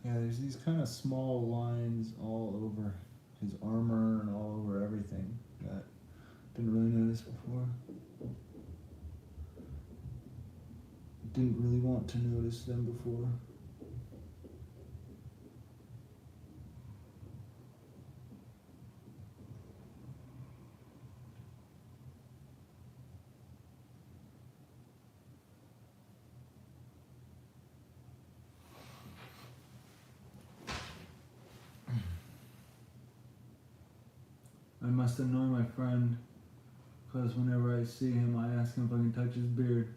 Yeah, there's these kind of small lines all over his armor and all over everything that I didn't really notice before. Didn't really want to notice them before. must annoy my friend, because whenever I see him, I ask him if I can touch his beard.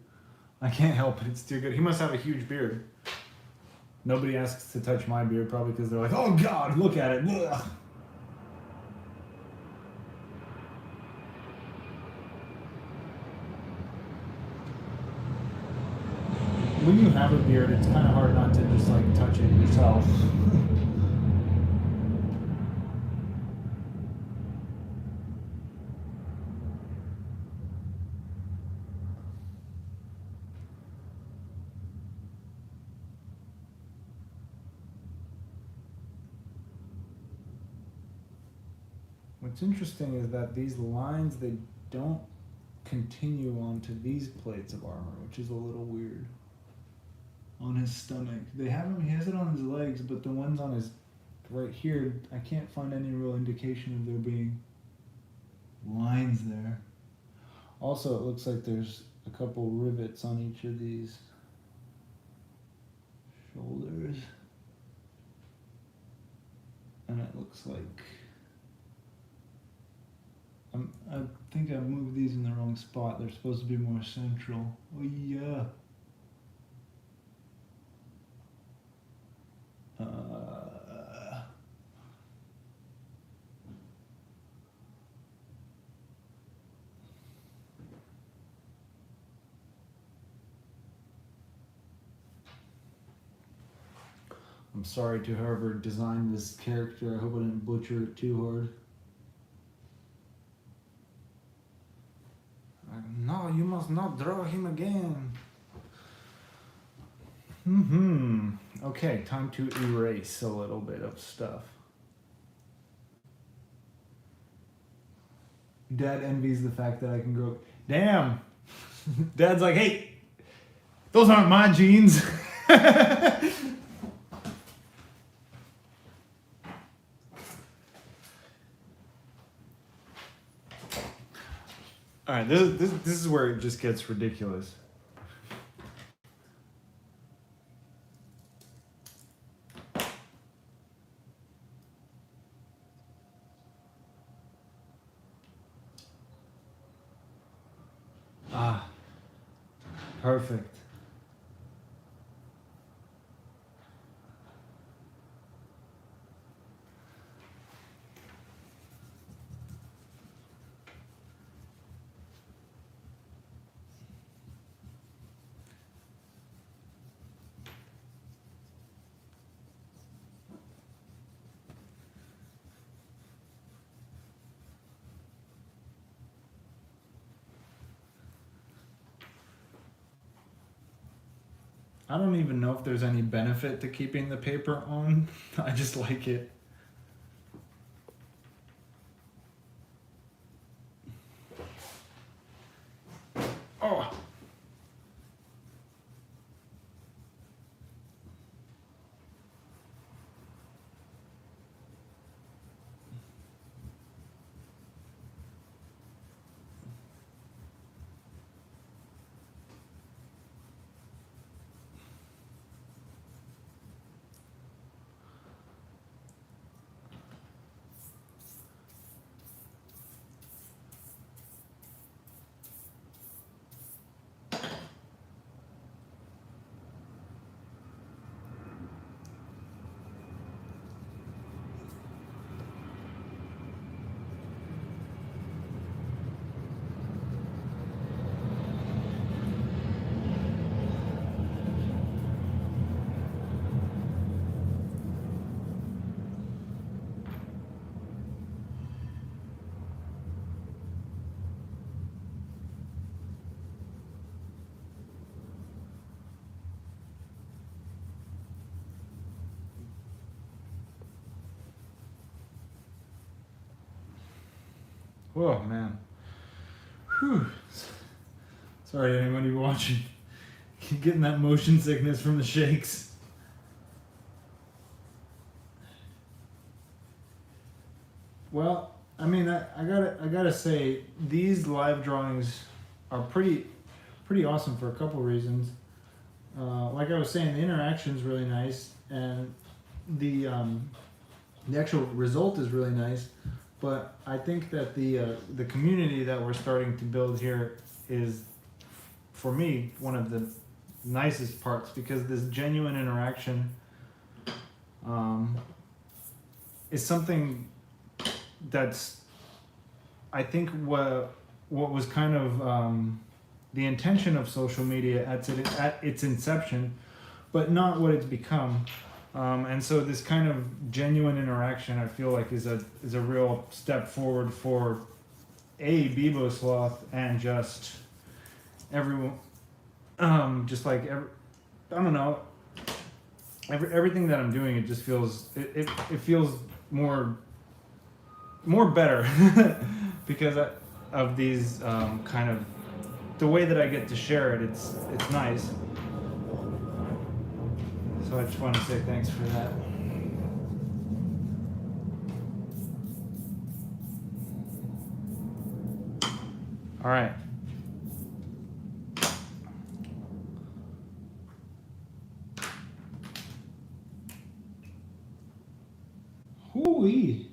I can't help it, it's too good. He must have a huge beard. Nobody asks to touch my beard, probably because they're like, oh God, look at it. Ugh. When you have a beard, it's kind of hard not to just like touch it yourself. What's interesting is that these lines, they don't continue onto these plates of armor, which is a little weird. On his stomach. They have him, he has it on his legs, but the ones on his right here, I can't find any real indication of there being lines there. Also, it looks like there's a couple rivets on each of these shoulders. And it looks like I think I moved these in the wrong spot. They're supposed to be more central. Oh yeah. I'm sorry to whoever designed this character. I hope I didn't butcher it too hard. No, you must not draw him again. Okay, time to erase a little bit of stuff. Dad envies the fact that I can grow. Damn! Dad's like, hey, those aren't my jeans. All right, this is where it just gets ridiculous. Ah, perfect. I don't even know if there's any benefit to keeping the paper on. I just like it. Oh. Whoa, man. Whew. Sorry, anybody watching. Getting that motion sickness from the shakes. Well, I mean, I gotta say, these live drawings are pretty awesome for a couple reasons. Like I was saying, the interaction's really nice, and the actual result is really nice. But I think that the community that we're starting to build here is, for me, one of the nicest parts, because this genuine interaction is something that's, I think, what was kind of the intention of social media at its inception, but not what it's become. And so this kind of genuine interaction, I feel like, is a real step forward for Bebo Sloth and just everyone, just like I don't know, everything that I'm doing. It just feels it feels more better because of these kind of the way that I get to share it. It's nice. So I just want to say thanks for that. All right. Hoo-wee.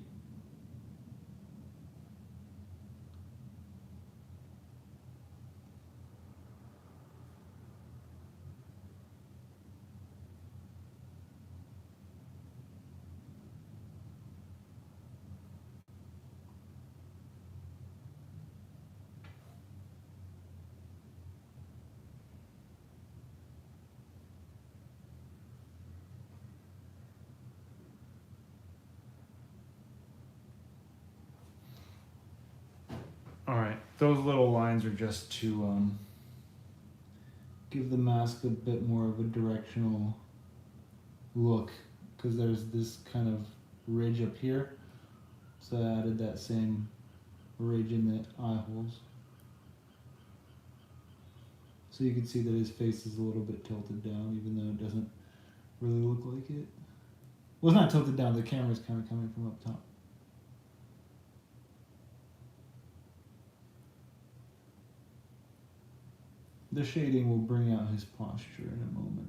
All right, those little lines are just to give the mask a bit more of a directional look, because there's this kind of ridge up here, so I added that same ridge in the eye holes. So you can see that his face is a little bit tilted down, even though it doesn't really look like it. Well, it's not tilted down, the camera's kind of coming from up top. The shading will bring out his posture in a moment.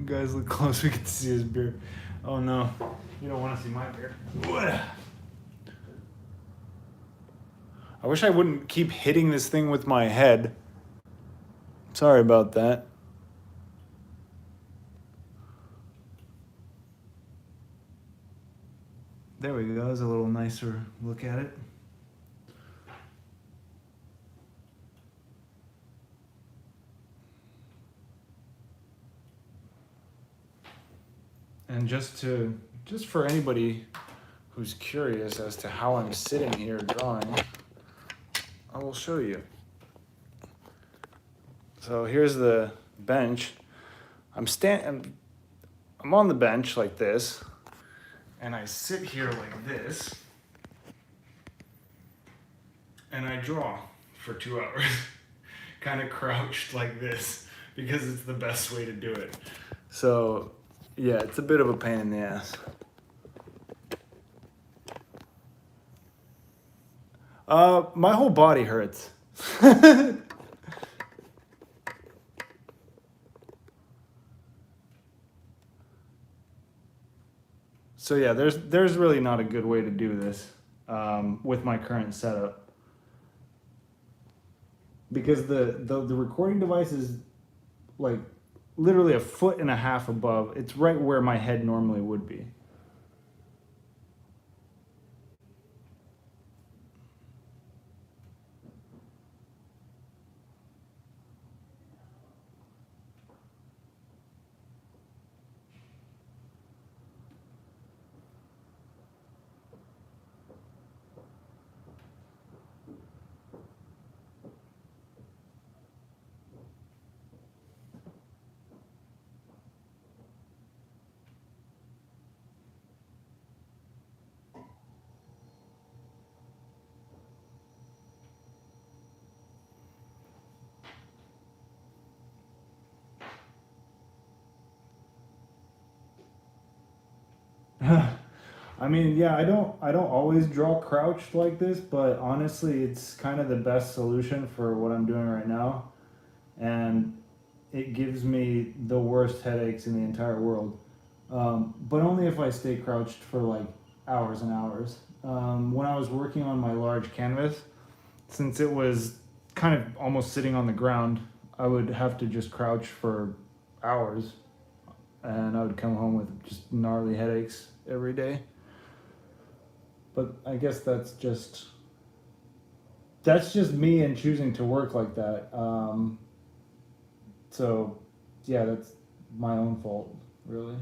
Guys, look close. We can see his beard. Oh no, you don't want to see my beard. I wish I wouldn't keep hitting this thing with my head. Sorry about that. There we go. There's a little nicer look at it. And just for anybody who's curious as to how I'm sitting here drawing, I will show you. So here's the bench. I'm on the bench like this, and I sit here like this, and I draw for 2 hours, kind of crouched like this, because it's the best way to do it. So yeah, it's a bit of a pain in the ass. My whole body hurts. So yeah, there's really not a good way to do this with my current setup, because the recording device is like literally 1.5 feet above. It's right where my head normally would be. I mean, yeah, I don't always draw crouched like this, but honestly, it's kind of the best solution for what I'm doing right now, and it gives me the worst headaches in the entire world. But only if I stay crouched for like hours and hours. When I was working on my large canvas, since it was kind of almost sitting on the ground, I would have to just crouch for hours, and I would come home with just gnarly headaches every day. But I guess that's just me and choosing to work like that. So yeah, that's my own fault, really.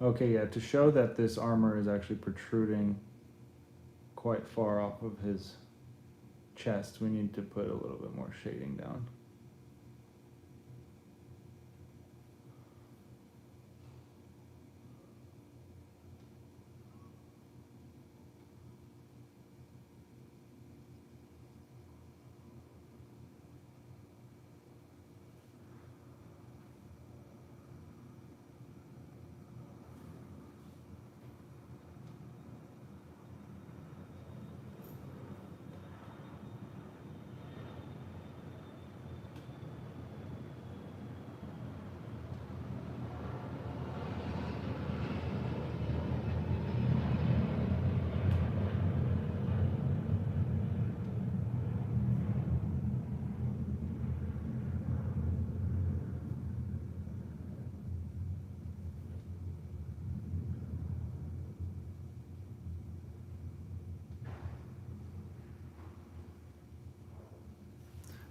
Okay, yeah, to show that this armor is actually protruding quite far off of his chest, we need to put a little bit more shading down.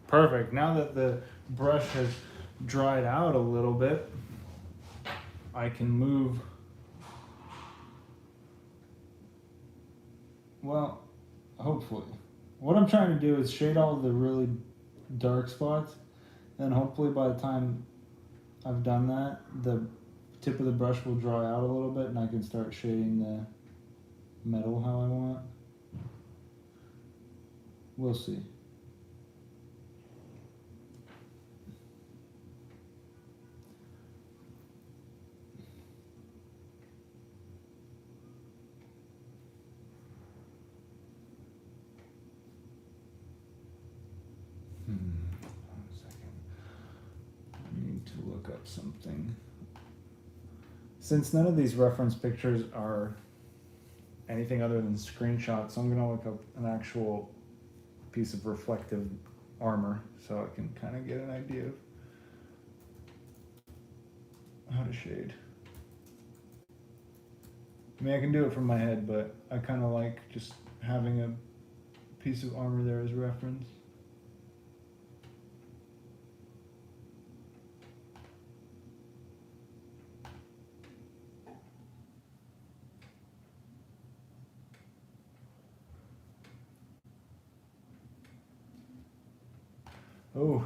Perfect. Now that the brush has dried out a little bit, I can move. Well, hopefully. What I'm trying to do is shade all the really dark spots, and hopefully by the time I've done that, the tip of the brush will dry out a little bit and I can start shading the metal how I want. We'll see. One second. I need to look up something. Since none of these reference pictures are anything other than screenshots, I'm going to look up an actual piece of reflective armor so I can kind of get an idea of how to shade. I mean, I can do it from my head, but I kind of like just having a piece of armor there as reference. Oh.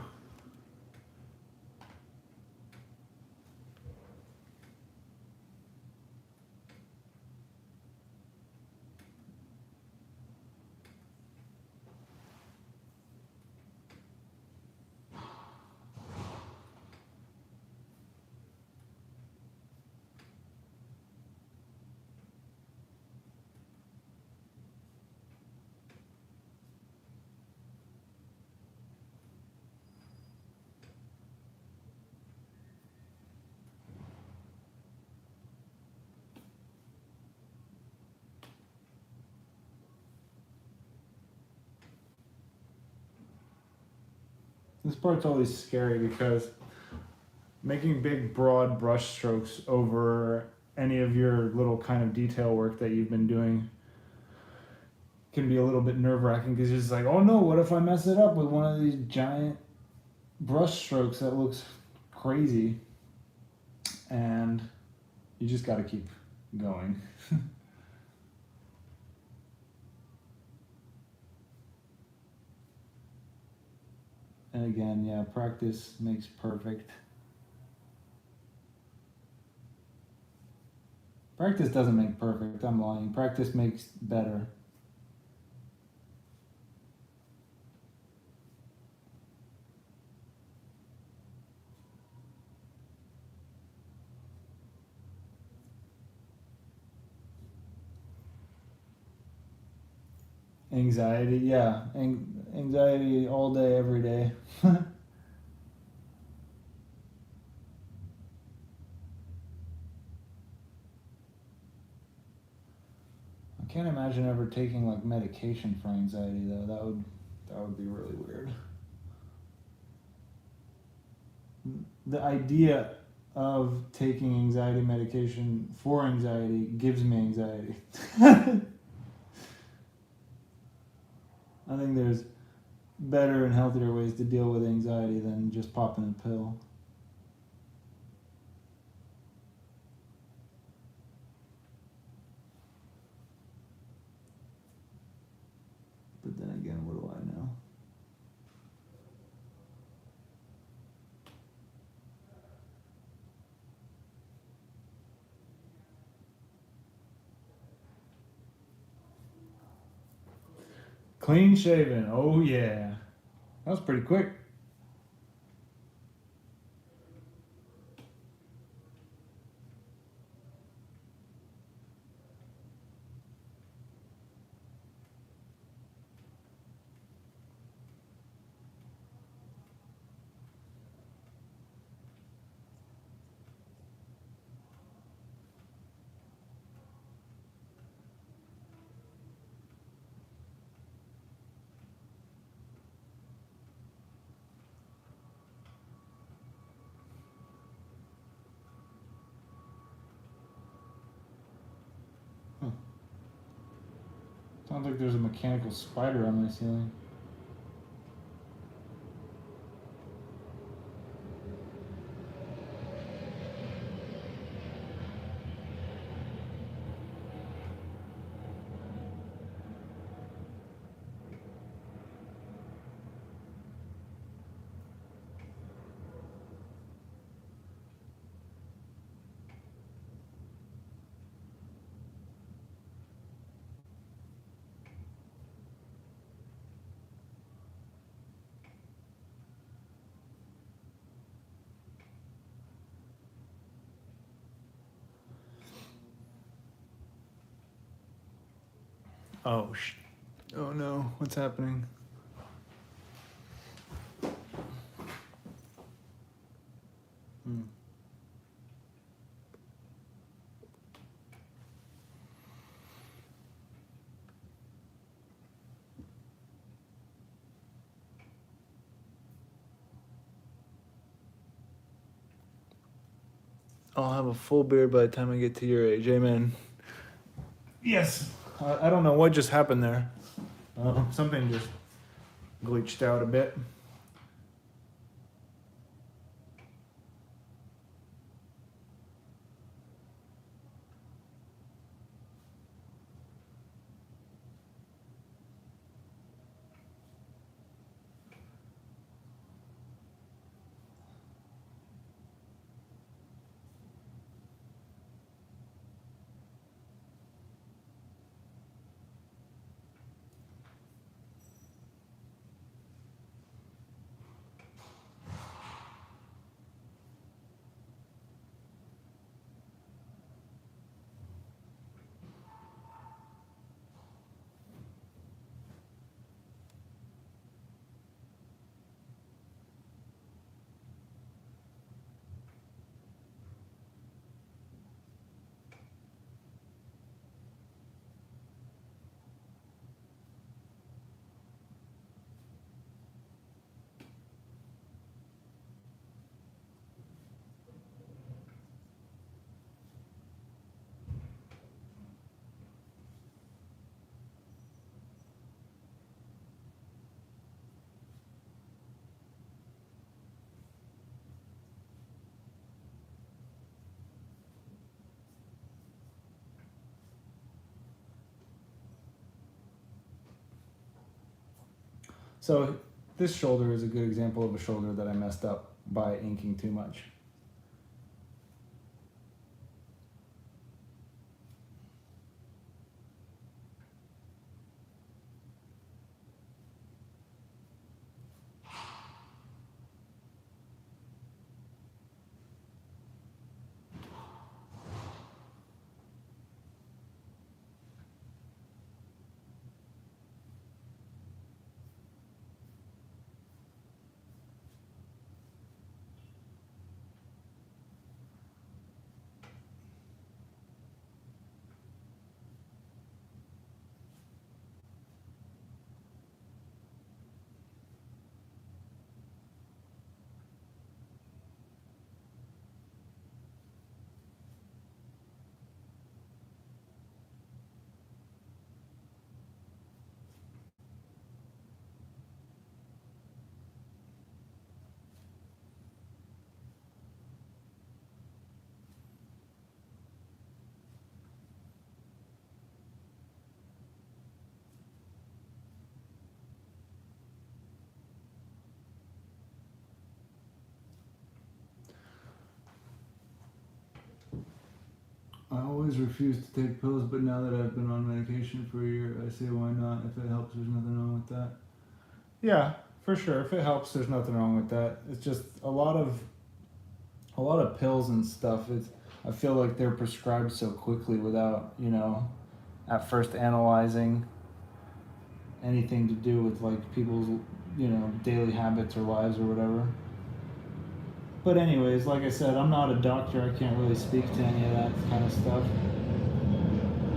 This part's always scary because making big, broad brush strokes over any of your little kind of detail work that you've been doing can be a little bit nerve-wracking because you're just like, oh no, what if I mess it up with one of these giant brush strokes that looks crazy? And you just got to keep going. And again, yeah, practice makes perfect. Practice doesn't make perfect, I'm lying. Practice makes better. Anxiety, yeah. Anxiety all day, every day. I can't imagine ever taking like medication for anxiety though. That would be really weird. The idea of taking anxiety medication for anxiety gives me anxiety. I think there's better and healthier ways to deal with anxiety than just popping a pill. But then again, what do I know? Clean shaven, oh yeah. That was pretty quick. Sounds like there's a mechanical spider on my ceiling. Oh, oh no, what's happening? Hmm. I'll have a full beard by the time I get to your age, amen. Yes. I don't know what just happened there. Something just glitched out a bit. So this shoulder is a good example of a shoulder that I messed up by inking too much. I always refuse to take pills, but now that I've been on medication for a year, I say why not? If it helps, there's nothing wrong with that. Yeah, for sure. If it helps, there's nothing wrong with that. It's just a lot of pills and stuff. I feel like they're prescribed so quickly without, at first analyzing anything to do with like people's, daily habits or lives or whatever. But anyways, like I said, I'm not a doctor. I can't really speak to any of that kind of stuff.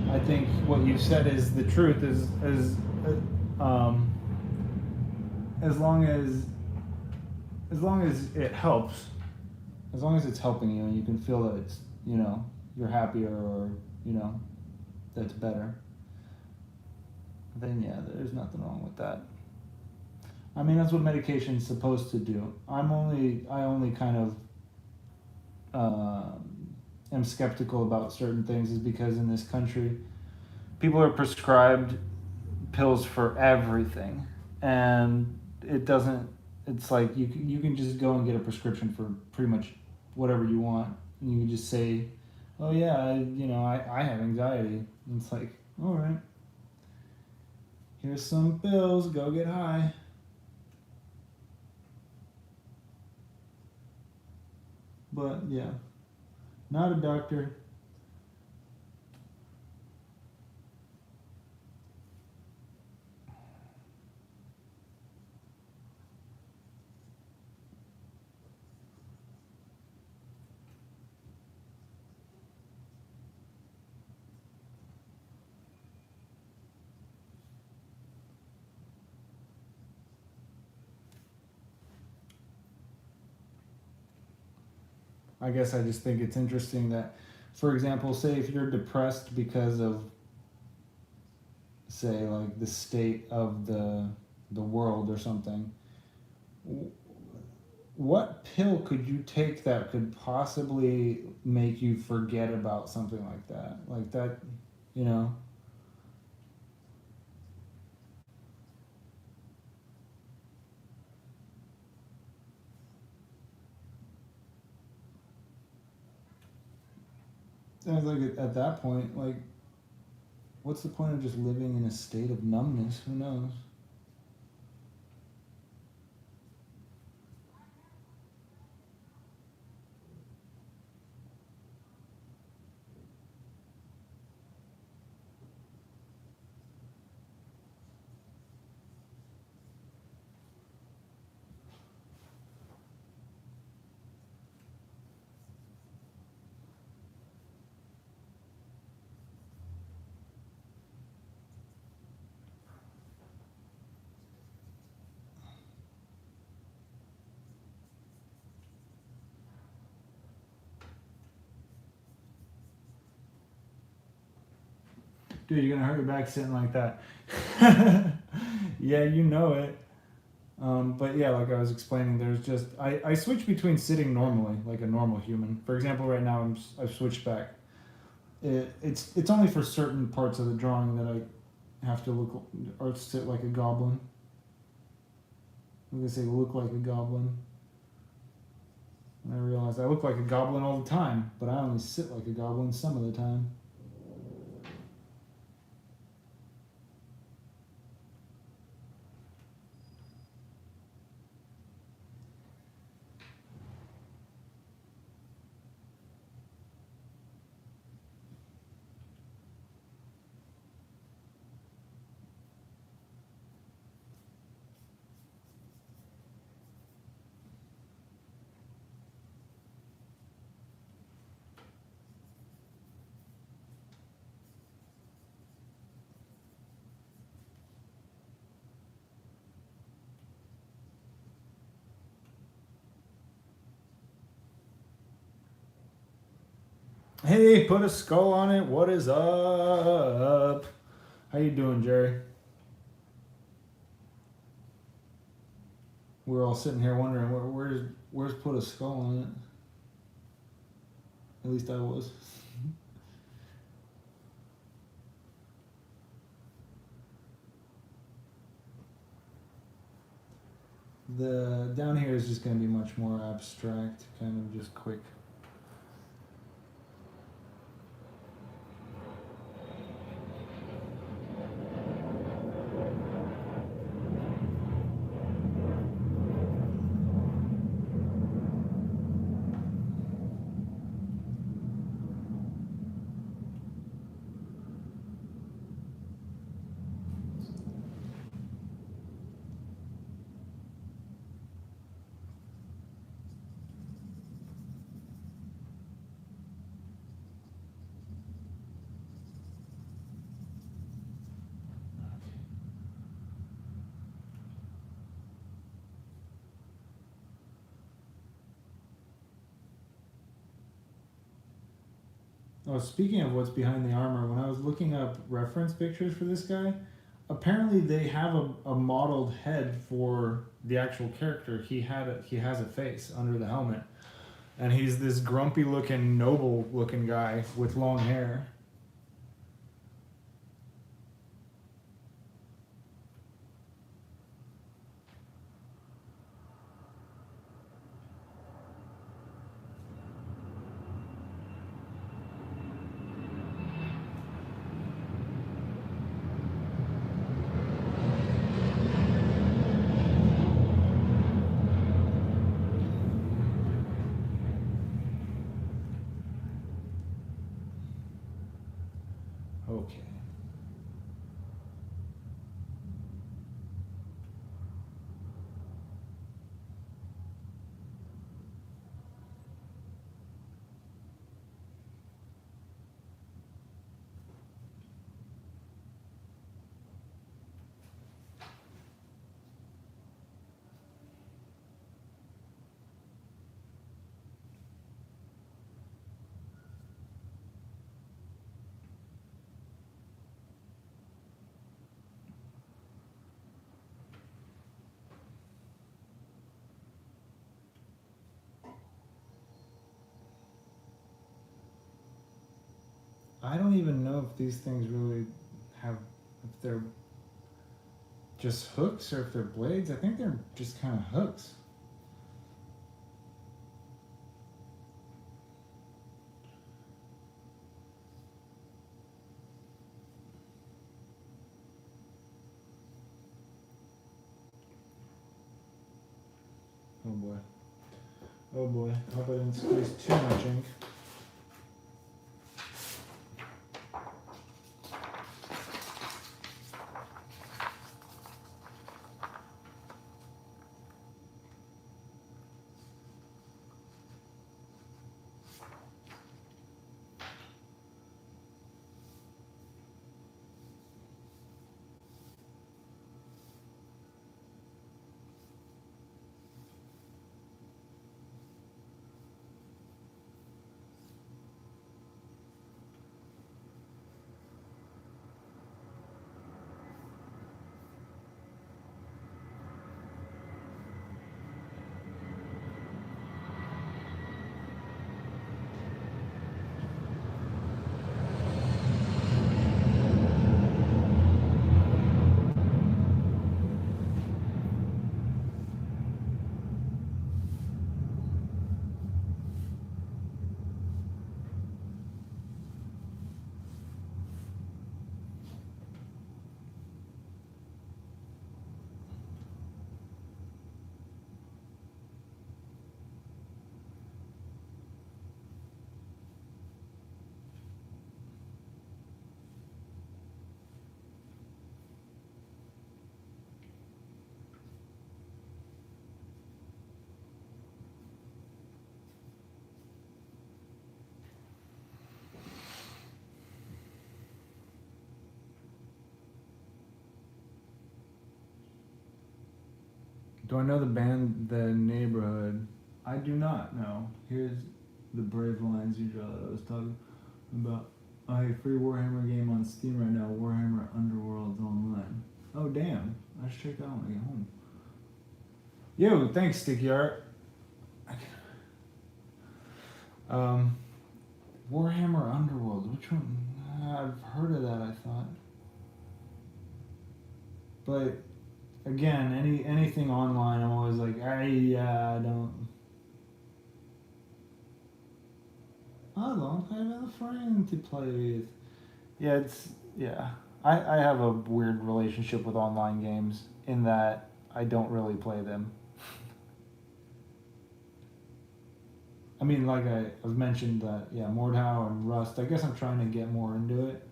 I think what you said is the truth. Um, as long as it helps, as long as it's helping you and you can feel that it's, you're happier or, that's better, then yeah, there's nothing wrong with that. I mean, that's what medication's supposed to do. I only kind of am skeptical about certain things is because in this country, people are prescribed pills for everything, and it's like you can just go and get a prescription for pretty much whatever you want, and you can just say, oh yeah, I have anxiety, and it's like, all right, here's some pills, go get high. But yeah, not a doctor. I guess I just think it's interesting that, for example, say if you're depressed because of, say, like the state of the world or something, what pill could you take that could possibly make you forget about something like that? Like that, you know? And it's like at that point, like, what's the point of just living in a state of numbness? Who knows? Dude, you're gonna hurt your back sitting like that. Yeah, you know it. But yeah, like I was explaining, there's just I switch between sitting normally, like a normal human. For example, right now I've switched back. It's only for certain parts of the drawing that I have to look or sit like a goblin. I'm gonna say look like a goblin. And I realized I look like a goblin all the time, but I only sit like a goblin some of the time. Hey, put a skull on it. What is up? How you doing, Jerry? We're all sitting here wondering where's put a skull on it. At least I was. The down here is just going to be much more abstract, kind of just quick. Oh, speaking of what's behind the armor, when I was looking up reference pictures for this guy, apparently they have a modeled head for the actual character. He has a face under the helmet, and he's this grumpy looking, noble looking guy with long hair. Okay. I don't even know if these things really have, if they're just hooks or if they're blades. I think they're just kind of hooks. Oh boy. Oh boy. Hope I didn't squeeze too much ink. Do I know the band The Neighborhood? I do not know. Here's the brave lines you draw that I was talking about. Oh, hey, free Warhammer game on Steam right now. Warhammer Underworlds Online. Oh, damn. I should check that out when I get home. Yo, thanks, Sticky Art. Warhammer Underworld. Which one? I've heard of that, I thought. But again, anything online, I'm always like, I don't. I don't have a friend to play with. Yeah. I have a weird relationship with online games in that I don't really play them. I mean, like I've mentioned that, yeah, Mordhau and Rust. I guess I'm trying to get more into it.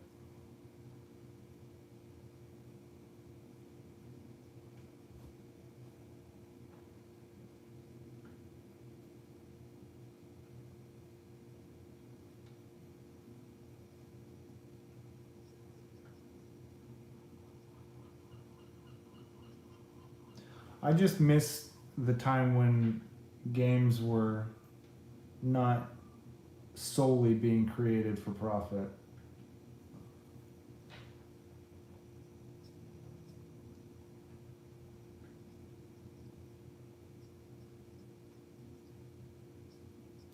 I just miss the time when games were not solely being created for profit.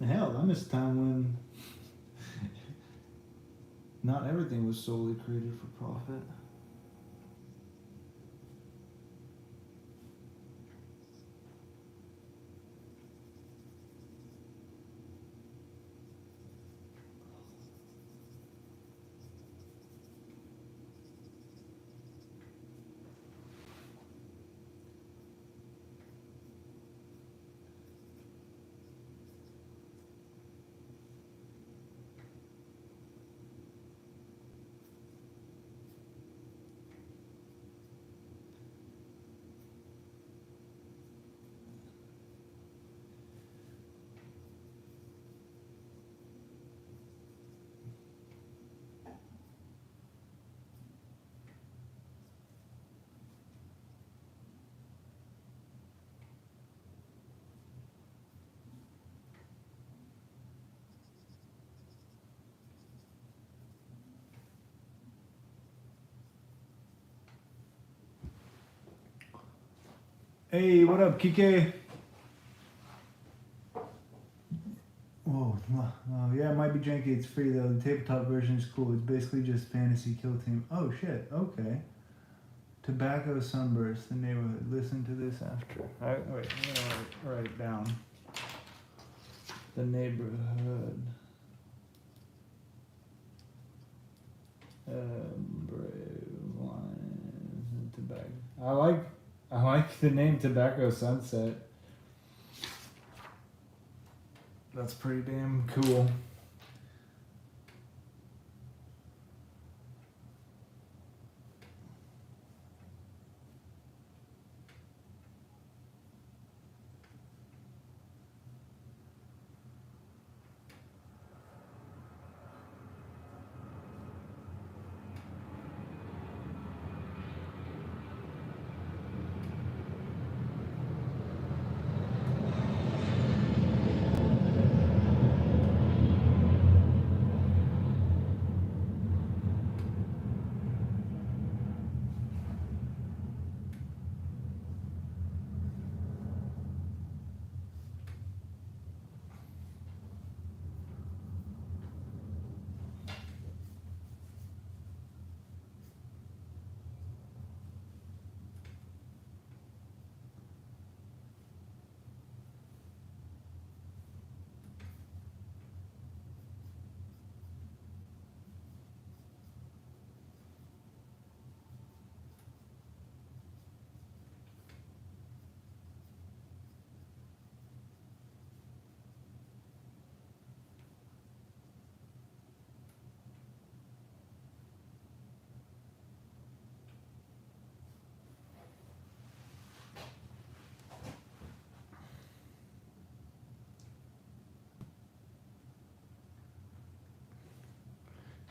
Hell, I miss a time when not everything was solely created for profit. Hey, what up, Kike? Whoa, Oh yeah, it might be janky. It's free though. The tabletop version is cool. It's basically just fantasy kill team. Oh shit. Okay. Tobacco Sunburst, the neighborhood. Listen to this after. Wait, I'm gonna write it down. The neighborhood. Brave lines and tobacco. I like the name Tobacco Sunset. That's pretty damn cool.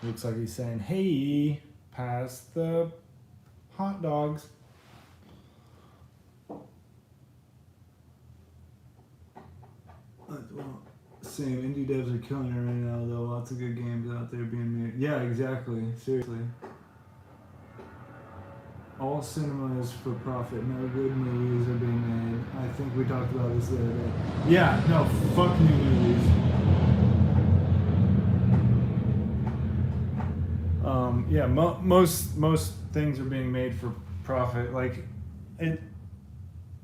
Looks like he's saying, "Hey, pass the hot dogs." Well, same. Indie devs are killing it right now, though. Lots of good games out there being made. Yeah, exactly. Seriously. All cinema is for profit. No good movies are being made. I think we talked about this the other day. Yeah, no, fuck new movies. Yeah, most things are being made for profit. Like,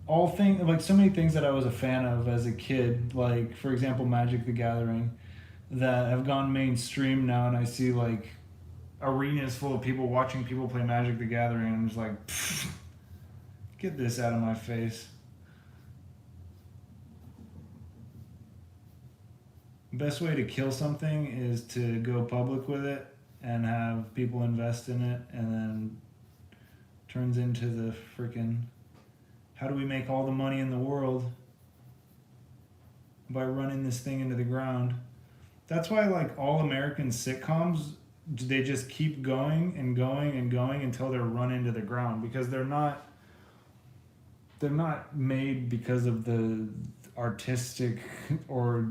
like so many things that I was a fan of as a kid, like for example Magic the Gathering, that have gone mainstream now, and I see like arenas full of people watching people play Magic the Gathering, and I'm just like, get this out of my face. Best way to kill something is to go public with it and have people invest in it, and then turns into the freaking, how do we make all the money in the world by running this thing into the ground? That's why like all American sitcoms, they just keep going and going and going until they're run into the ground, because they're not made because of the artistic or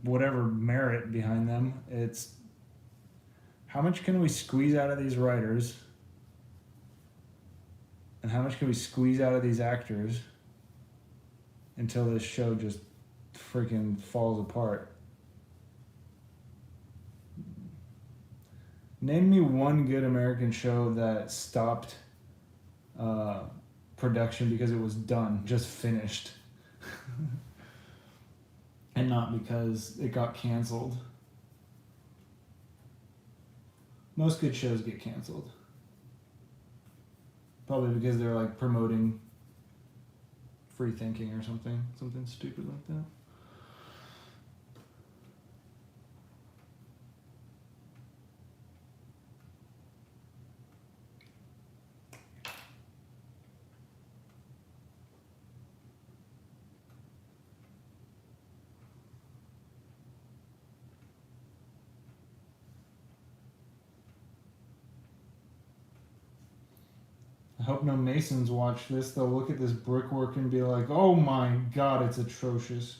whatever merit behind them. It's how much can we squeeze out of these writers, and how much can we squeeze out of these actors until this show just freaking falls apart. Name me one good American show that stopped production because it was done, just finished. And not because it got canceled. Most good shows get canceled. Probably because they're like promoting free thinking or something stupid like that. I hope no Masons watch this. They'll look at this brickwork and be like, oh my god, it's atrocious.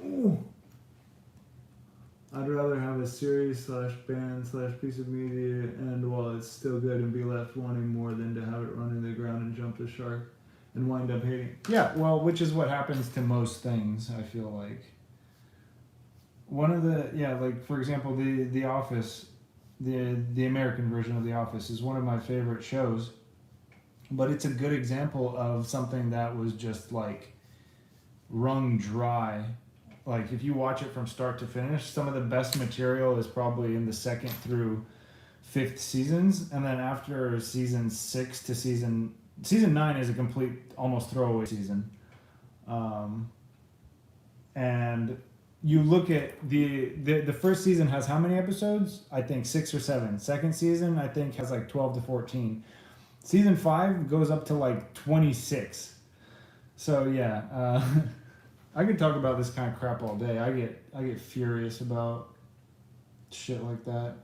Ooh. I'd rather have a series / band / piece of media end while it's still good and be left wanting more than to have it run into the ground and jump the shark and wind up hating. Yeah, well, which is what happens to most things, I feel like. One of the, yeah, like for example, the Office, the American version of The Office is one of my favorite shows, but it's a good example of something that was just like wrung dry. Like if you watch it from start to finish, some of the best material is probably in the 2nd through 5th seasons, and then after season 6 to season 9 is a complete almost throwaway season. And you look at the first season has how many episodes? I think 6 or 7. Second season I think has like 12 to 14. Season 5 goes up to like 26. So yeah, I could talk about this kind of crap all day. I get furious about shit like that.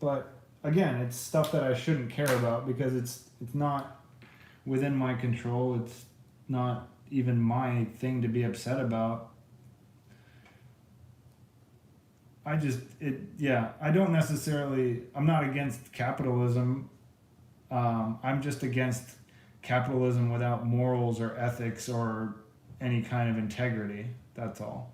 But again, it's stuff that I shouldn't care about because it's not within my control. It's not even my thing to be upset about. I don't necessarily, I'm not against capitalism. I'm just against capitalism without morals or ethics or any kind of integrity. That's all.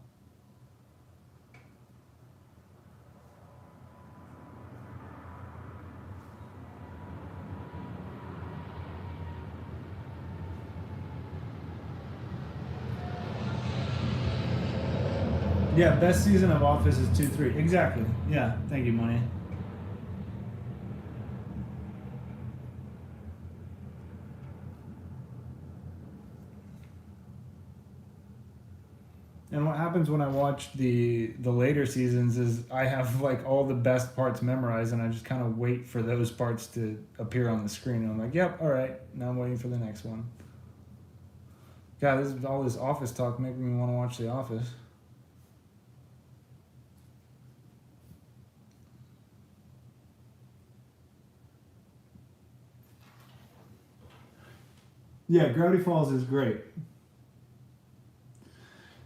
Yeah, best season of Office is 2-3. Exactly. Yeah, thank you, Money. And what happens when I watch the later seasons is I have like all the best parts memorized and I just kind of wait for those parts to appear on the screen and I'm like, yep, all right, now I'm waiting for the next one. God, all this Office talk making me want to watch The Office. Yeah, Gravity Falls is great.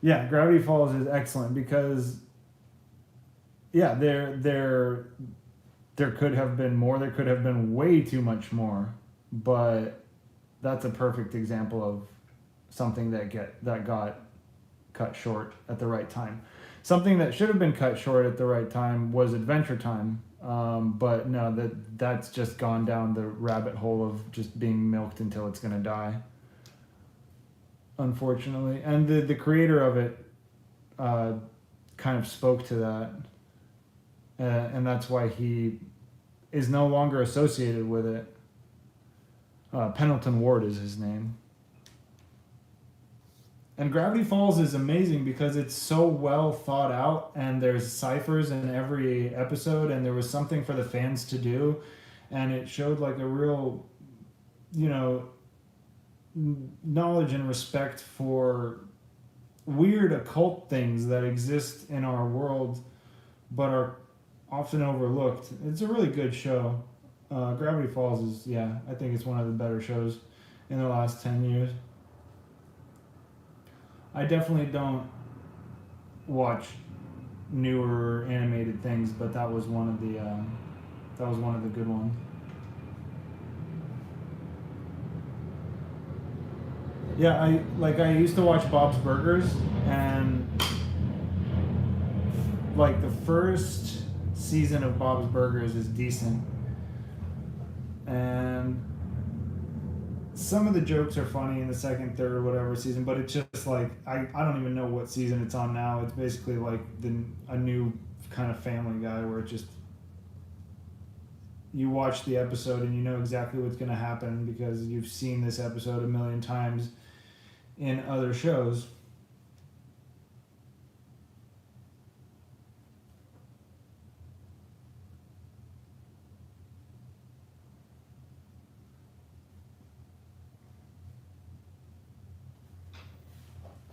Yeah, Gravity Falls is excellent because, yeah, there could have been more. There could have been way too much more, but that's a perfect example of something that got cut short at the right time. Something that should have been cut short at the right time was Adventure Time, but no, that's just gone down the rabbit hole of just being milked until it's gonna die. Unfortunately, and the creator of it kind of spoke to that, and that's why he is no longer associated with it. Pendleton Ward is his name. And Gravity Falls is amazing because it's so well thought out, and there's ciphers in every episode, and there was something for the fans to do, and it showed like a real, knowledge and respect for weird occult things that exist in our world but are often overlooked. It's a really good show. Gravity Falls is, I think it's one of the better shows in the last 10 years. I definitely don't watch newer animated things, but that was one of the good ones. Yeah, I used to watch Bob's Burgers, and like the first season of Bob's Burgers is decent, and some of the jokes are funny in the second, third, or whatever season, but it's just like I don't even know what season it's on now. It's basically like a new kind of Family Guy where it just, you watch the episode and you know exactly what's going to happen because you've seen this episode a million times in other shows.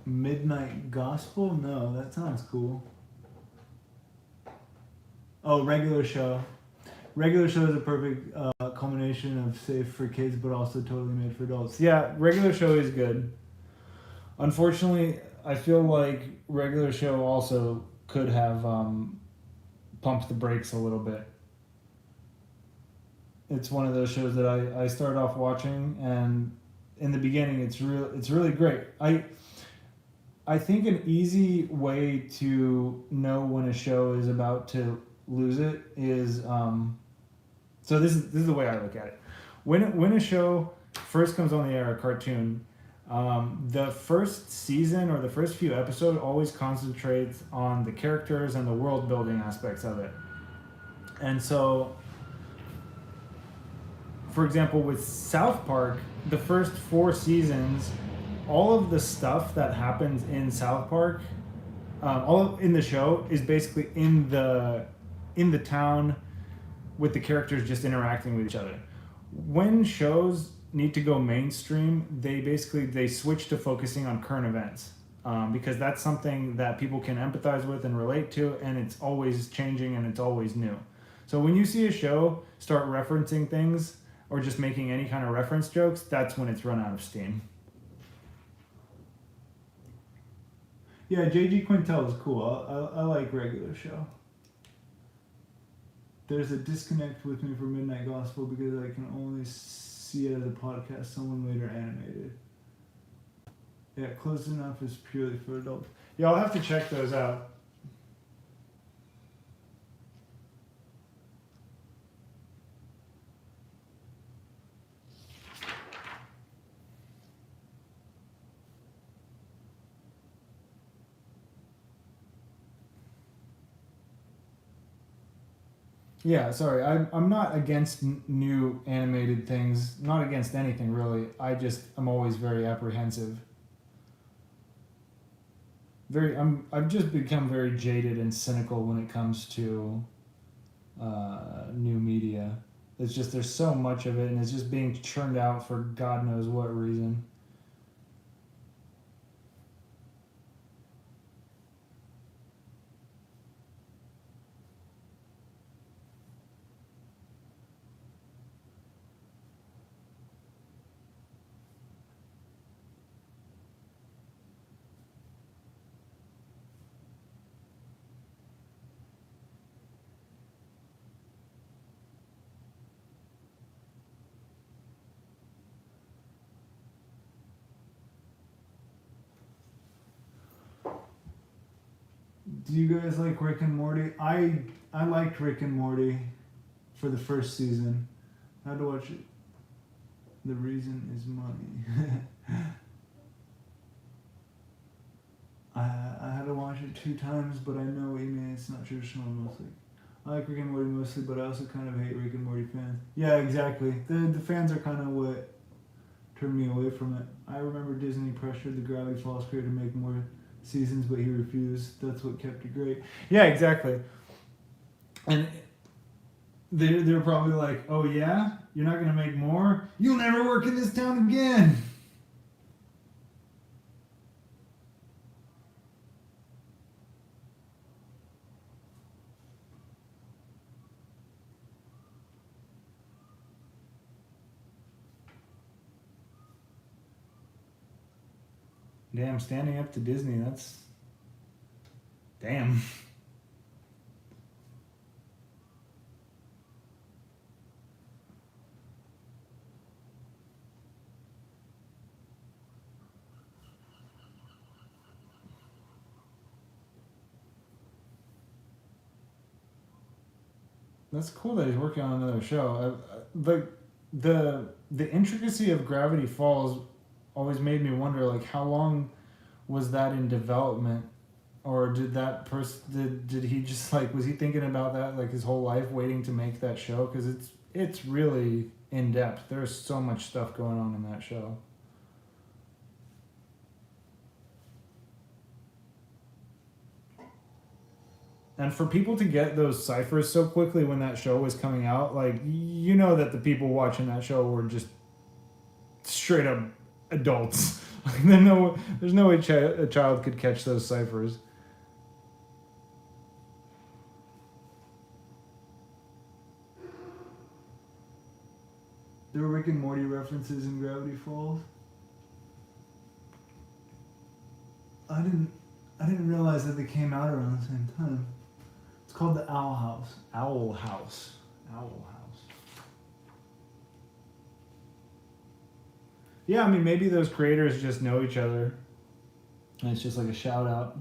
Midnight Gospel? No, that sounds cool. Oh, Regular Show. Regular Show is a perfect culmination of safe for kids, but also totally made for adults. Yeah, Regular Show is good. Unfortunately, I feel like regular show also could have pumped the brakes a little bit. It's one of those shows that I started off watching, and in the beginning it's really great. I think an easy way to know when a show is about to lose it is so this is the way I look at it. When a show first comes on the air, a cartoon, the first season or the first few episodes always concentrates on the characters and the world building aspects of it. And so, for example, with South Park, the first 4 seasons, all of the stuff that happens in South Park, in the show, is basically in the town with the characters just interacting with each other. When shows need to go mainstream, they switch to focusing on current events, because that's something that people can empathize with and relate to, and it's always changing and it's always new. So when you see a show start referencing things or just making any kind of reference jokes, that's when it's run out of steam. Yeah, J.G. Quintel is cool. I like regular show. There's a disconnect with me for Midnight Gospel because I can only see it as a podcast, someone later animated. Yeah, Close Enough is purely for adults. Yeah, I'll have to check those out. Yeah, sorry. I'm not against new animated things. Not against anything really. I'm always very apprehensive. I've just become very jaded and cynical when it comes to new media. It's just there's so much of it, and it's just being churned out for God knows what reason. Do you guys like Rick and Morty? I liked Rick and Morty for the first season. I had to watch it. The reason is money. I had to watch it 2 times, but I know what you mean. It's not traditional mostly. I like Rick and Morty mostly, but I also kind of hate Rick and Morty fans. Yeah, exactly. The fans are kind of what turned me away from it. I remember Disney pressured the Gravity Falls creator to make more seasons, but he refused. That's what kept it great. Yeah, exactly. And they're probably like, oh yeah, you're not gonna make more? You'll never work in this town again. Damn, standing up to Disney, that's damn. That's cool that he's working on another show. The intricacy of Gravity Falls always made me wonder, like, how long was that in development, or did that person did he just like was he thinking about that like his whole life, waiting to make that show? Because it's really in depth. There's so much stuff going on in that show. And for people to get those ciphers so quickly when that show was coming out, like, you know that the people watching that show were just straight up adults. Like, there's no way a child could catch those ciphers. There were Rick and Morty references in Gravity Falls. I didn't realize that they came out around the same time. It's called the Owl House. Owl House. Owl House. Yeah, I mean, maybe those creators just know each other. And it's just like a shout out.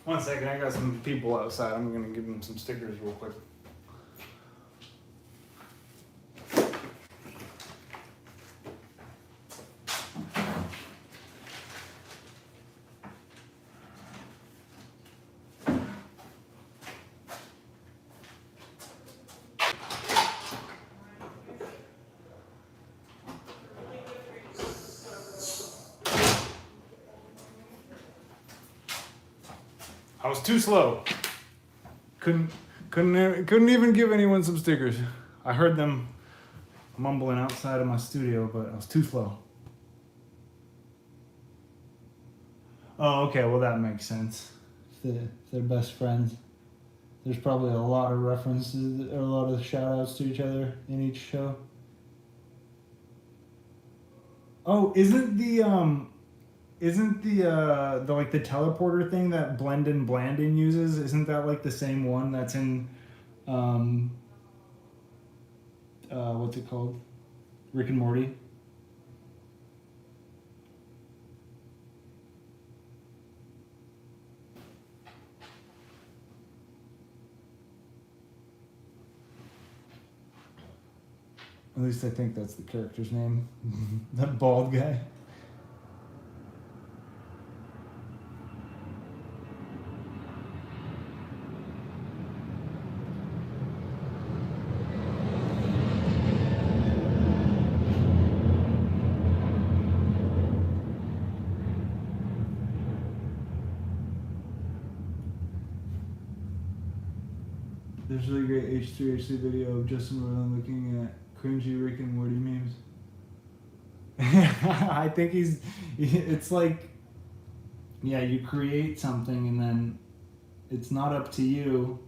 One second, I got some people outside. I'm gonna give them some stickers real quick. I was too slow. Couldn't even give anyone some stickers. I heard them mumbling outside of my studio, but I was too slow. Oh, okay. Well, that makes sense. If they're best friends. There's probably a lot of references or a lot of shout outs to each other in each show. Oh, isn't the like the teleporter thing that Blendin Blandin uses, isn't that like the same one that's in what's it called? Rick and Morty? At least I think that's the character's name. That bald guy. There's a really great H3H3 video of Justin Roiland looking at cringy Rick and Morty memes. I think it's like, yeah, you create something and then it's not up to you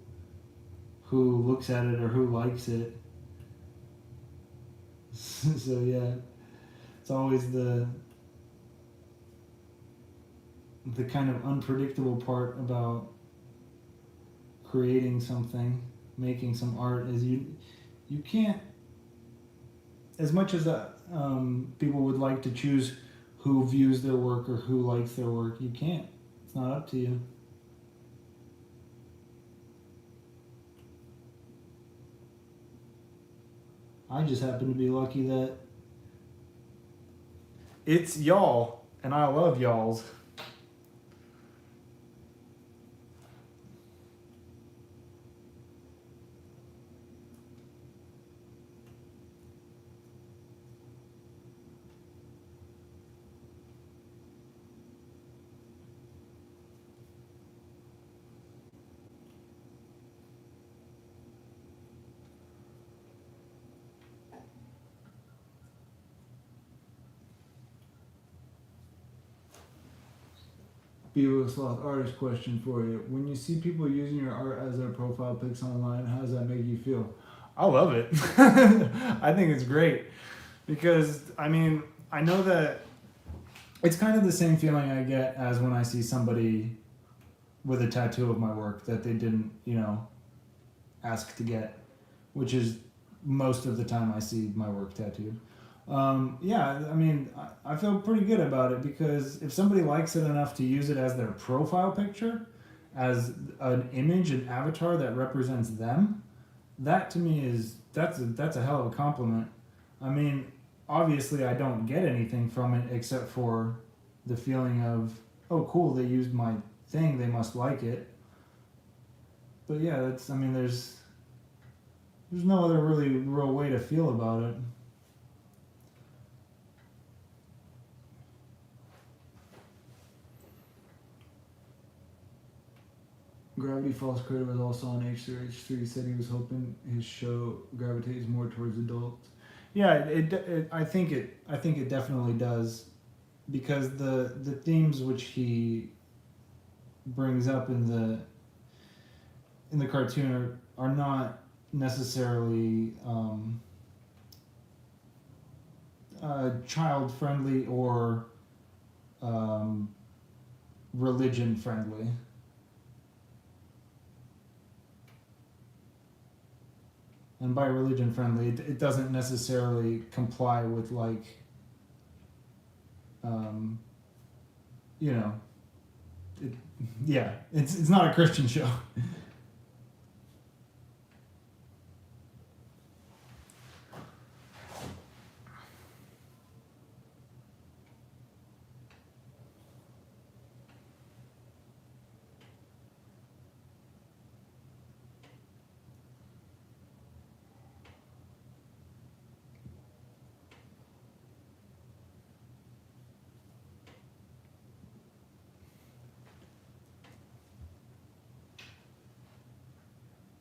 who looks at it or who likes it. So yeah, it's always the kind of unpredictable part about creating something, making some art, is you can't, as much as people would like to choose who views their work or who likes their work, you can't. It's not up to you. I just happen to be lucky that it's y'all, and I love y'alls. Beaver Sloth artist question for you. When you see people using your art as their profile pics online, how does that make you feel? I love it. I think it's great because, I mean, I know that it's kind of the same feeling I get as when I see somebody with a tattoo of my work that they didn't, ask to get, which is most of the time I see my work tattooed. Yeah, I mean, I feel pretty good about it because if somebody likes it enough to use it as their profile picture, as an image, an avatar that represents them, that to me that's a hell of a compliment. I mean, obviously I don't get anything from it except for the feeling of, oh cool, they used my thing, they must like it. But yeah, that's, I mean, there's no other really real way to feel about it. Gravity Falls Crater was also on H3. H3 said he was hoping his show gravitates more towards adults. Yeah, I think it definitely does, because the themes which he brings up in the cartoon are not necessarily child friendly or religion friendly. And by religion friendly, it doesn't necessarily comply with, like, you know, it's not a Christian show.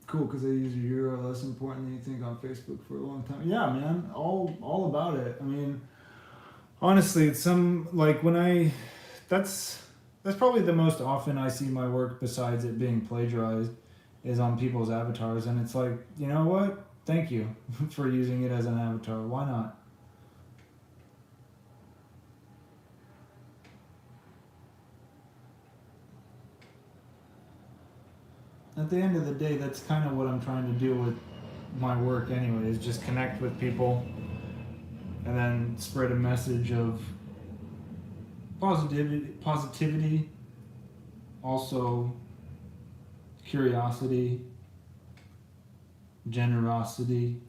Cool, because they use your less important than you think on Facebook for a long time. Yeah, man, all about it. I mean, Honestly, it's some, like, that's probably the most often I see my work, besides it being plagiarized, is on people's avatars, and it's like, you know what? Thank you for using it as an avatar. Why not? At the end of the day, that's kind of what I'm trying to do with my work anyway, is just connect with people and then spread a message of positivity, also curiosity, generosity.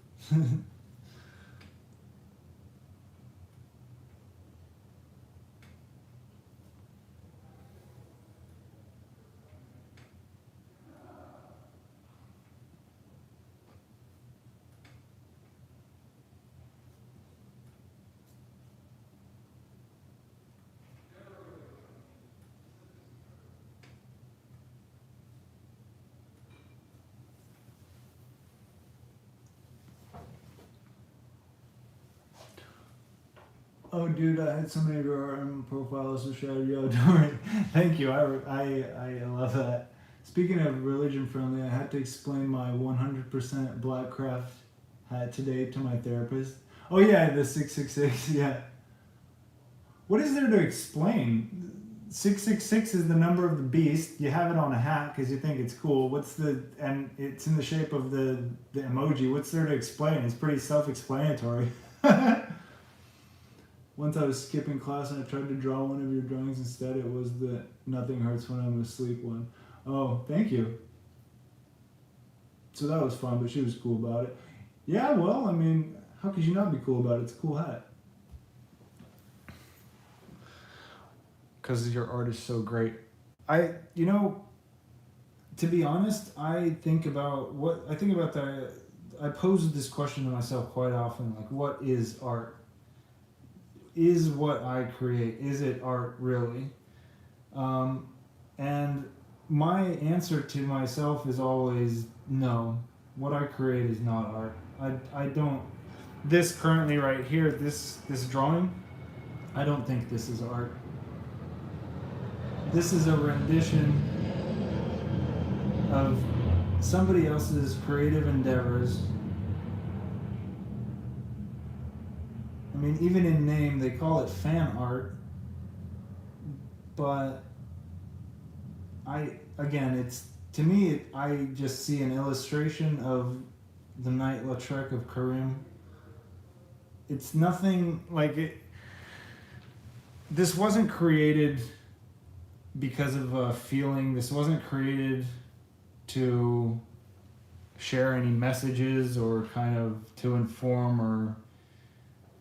oh, dude, I had so many of your art and profiles to share. Yo, don't worry. Thank you. I love that. Speaking of religion friendly, I had to explain my 100% black craft hat today to my therapist. Oh yeah, the 666. Yeah. What is there to explain? 666 is the number of the beast. You have it on a hat because you think it's cool. And it's in the shape of the emoji. What's there to explain? It's pretty self-explanatory. Once I was skipping class and I tried to draw one of your drawings instead. It was the nothing hurts when I'm asleep one. Oh, thank you. So that was fun, but she was cool about it. Yeah, well, I mean, how could you not be cool about it? It's a cool hat. Because your art is so great. To be honest, I think about that. I pose this question to myself quite often, like, what is art? Is what I create, is it art really? And my answer to myself is always no. What I create is not art. I don't. This currently right here, this drawing, I don't think this is art. This is a rendition of somebody else's creative endeavors. I mean, even in name, they call it fan art. But to me, I just see an illustration of the Knight Lautrec of Carim. It's nothing like it. This wasn't created because of a feeling. This wasn't created to share any messages or kind of to inform or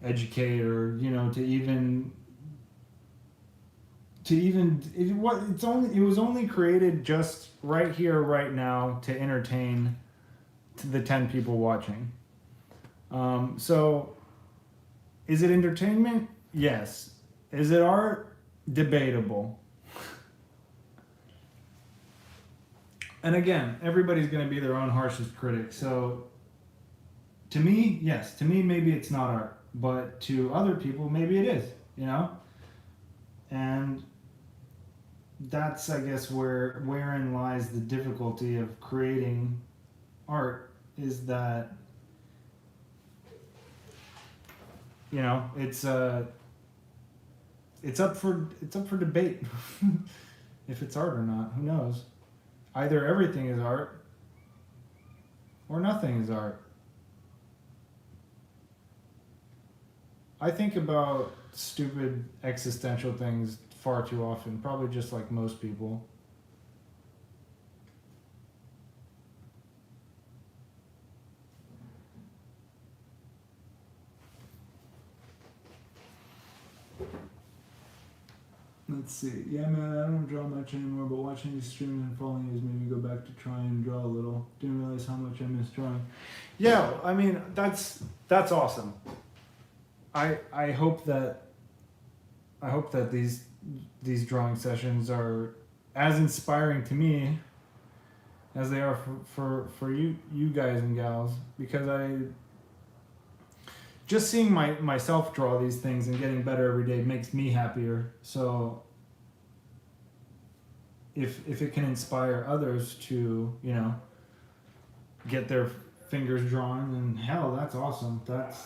educate or, to even it was only created just right here, right now, to entertain the 10 people watching. So, is it entertainment? Yes. Is it art? Debatable. And again, everybody's going to be their own harshest critic. So, to me, yes. To me, maybe it's not art. But to other people, maybe it is, you know? And that's, I guess, wherein lies the difficulty of creating art, is that, you know, it's up for debate if it's art or not. Who knows? Either everything is art or nothing is art. I think about stupid existential things far too often, probably just like most people. Let's see. Yeah, man, I don't draw much anymore, but watching these streams and following these made me go back to try and draw a little. Didn't realize how much I miss drawing. Yeah, I mean, that's awesome. I hope that these drawing sessions are as inspiring to me as they are for you guys and gals, because I just seeing myself draw these things and getting better every day makes me happier. So if it can inspire others to, you know, get their fingers drawn, then hell, that's awesome. That's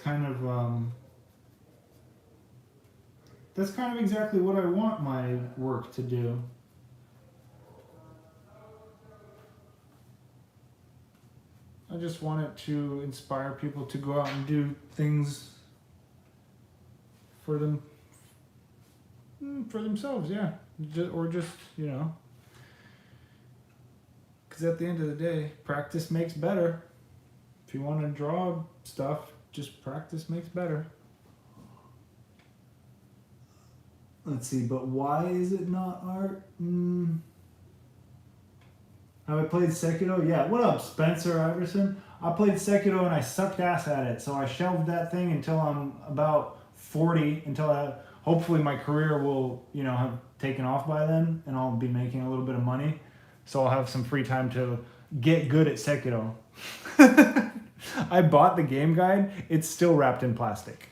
kind of exactly what I want my work to do. I just want it to inspire people to go out and do things for themselves, yeah. Or just, you know, because at the end of the day, practice makes better. If you want to draw stuff, just practice makes better. Let's see, but why is it not art? Have I played Sekiro? Yeah, what up, Spencer Iverson? I played Sekiro and I sucked ass at it, so I shelved that thing until I'm about 40, until hopefully my career will, you know, have taken off by then, and I'll be making a little bit of money, so I'll have some free time to get good at Sekiro. I bought the game guide, it's still wrapped in plastic.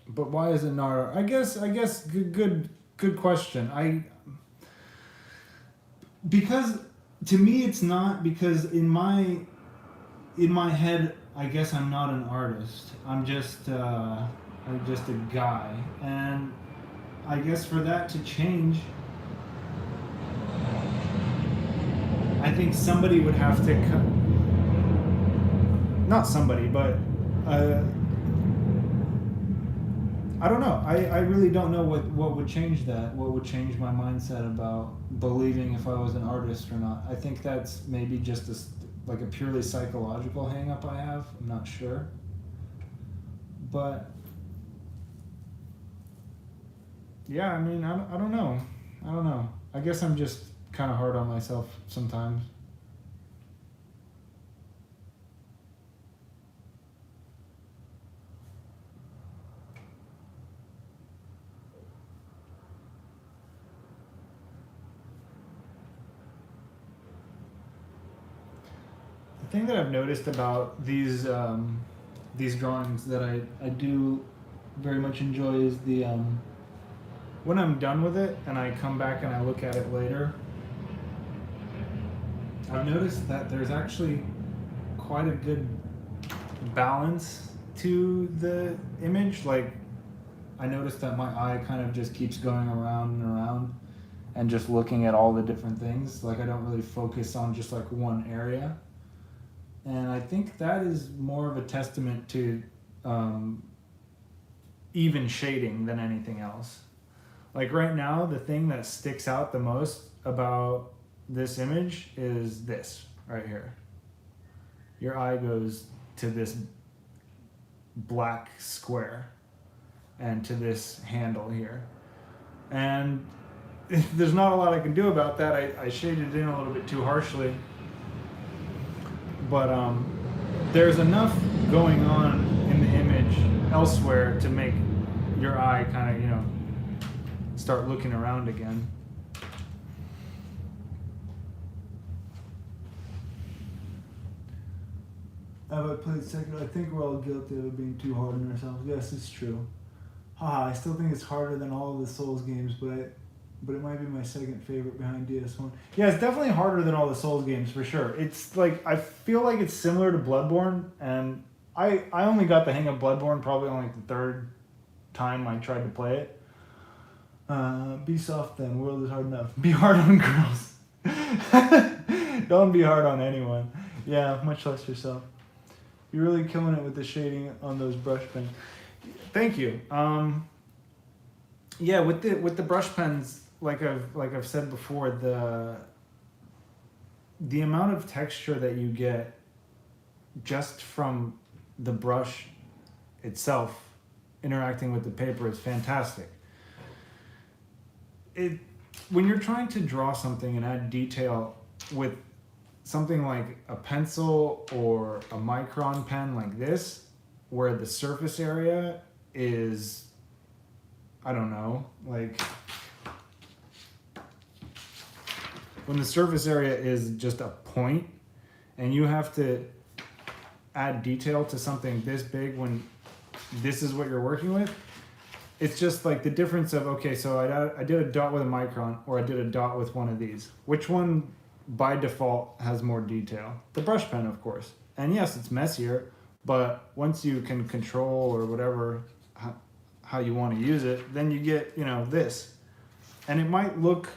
But why is it not art? I guess good question. Because to me it's not, because in my head I guess I'm not an artist. I'm just a guy, and I guess for that to change, I think somebody would have to not somebody, but I don't know. I really don't know what would change that. What would change my mindset about believing if I was an artist or not. I think that's maybe just a purely psychological hang-up I have. I'm not sure. But yeah, I mean, I don't know. I don't know. I guess I'm just kind of hard on myself sometimes. The thing that I've noticed about these drawings that I do very much enjoy is the when I'm done with it and I come back and I look at it later, I've noticed that there's actually quite a good balance to the image. Like, I noticed that my eye kind of just keeps going around and around and just looking at all the different things. Like, I don't really focus on just like one area. And I think that is more of a testament to even shading than anything else. Like right now, the thing that sticks out the most about this image is this. right here. Your eye goes to this black square and to this handle here. And there's not a lot I can do about that. I shaded it in a little bit too harshly. But there's enough going on in the image elsewhere to make your eye kind of, you know, start looking around again. Have I played Sekiro? I think we're all guilty of being too hard on ourselves. Yes, it's true. Haha, I still think it's harder than all of the Souls games, but it might be my second favorite behind DS1. Yeah, it's definitely harder than all the Souls games for sure. It's like, I feel like it's similar to Bloodborne, and I only got the hang of Bloodborne probably on like the third time I tried to play it. Be soft then, world is hard enough. Be hard on girls. Don't be hard on anyone. Yeah, much less yourself. You're really killing it with the shading on those brush pens. Thank you. Yeah, with the brush pens, like I've said before, the amount of texture that you get just from the brush itself interacting with the paper is fantastic. When you're trying to draw something and add detail with something like a pencil or a micron pen like this, where the surface area is, I don't know, like when the surface area is just a point and you have to add detail to something this big when this is what you're working with, it's just like the difference of, okay, so I did a dot with a micron or I did a dot with one of these. Which one by default has more detail? The brush pen, of course. And yes, it's messier, but once you can control or whatever how you want to use it, then you get, you know, this. And it might look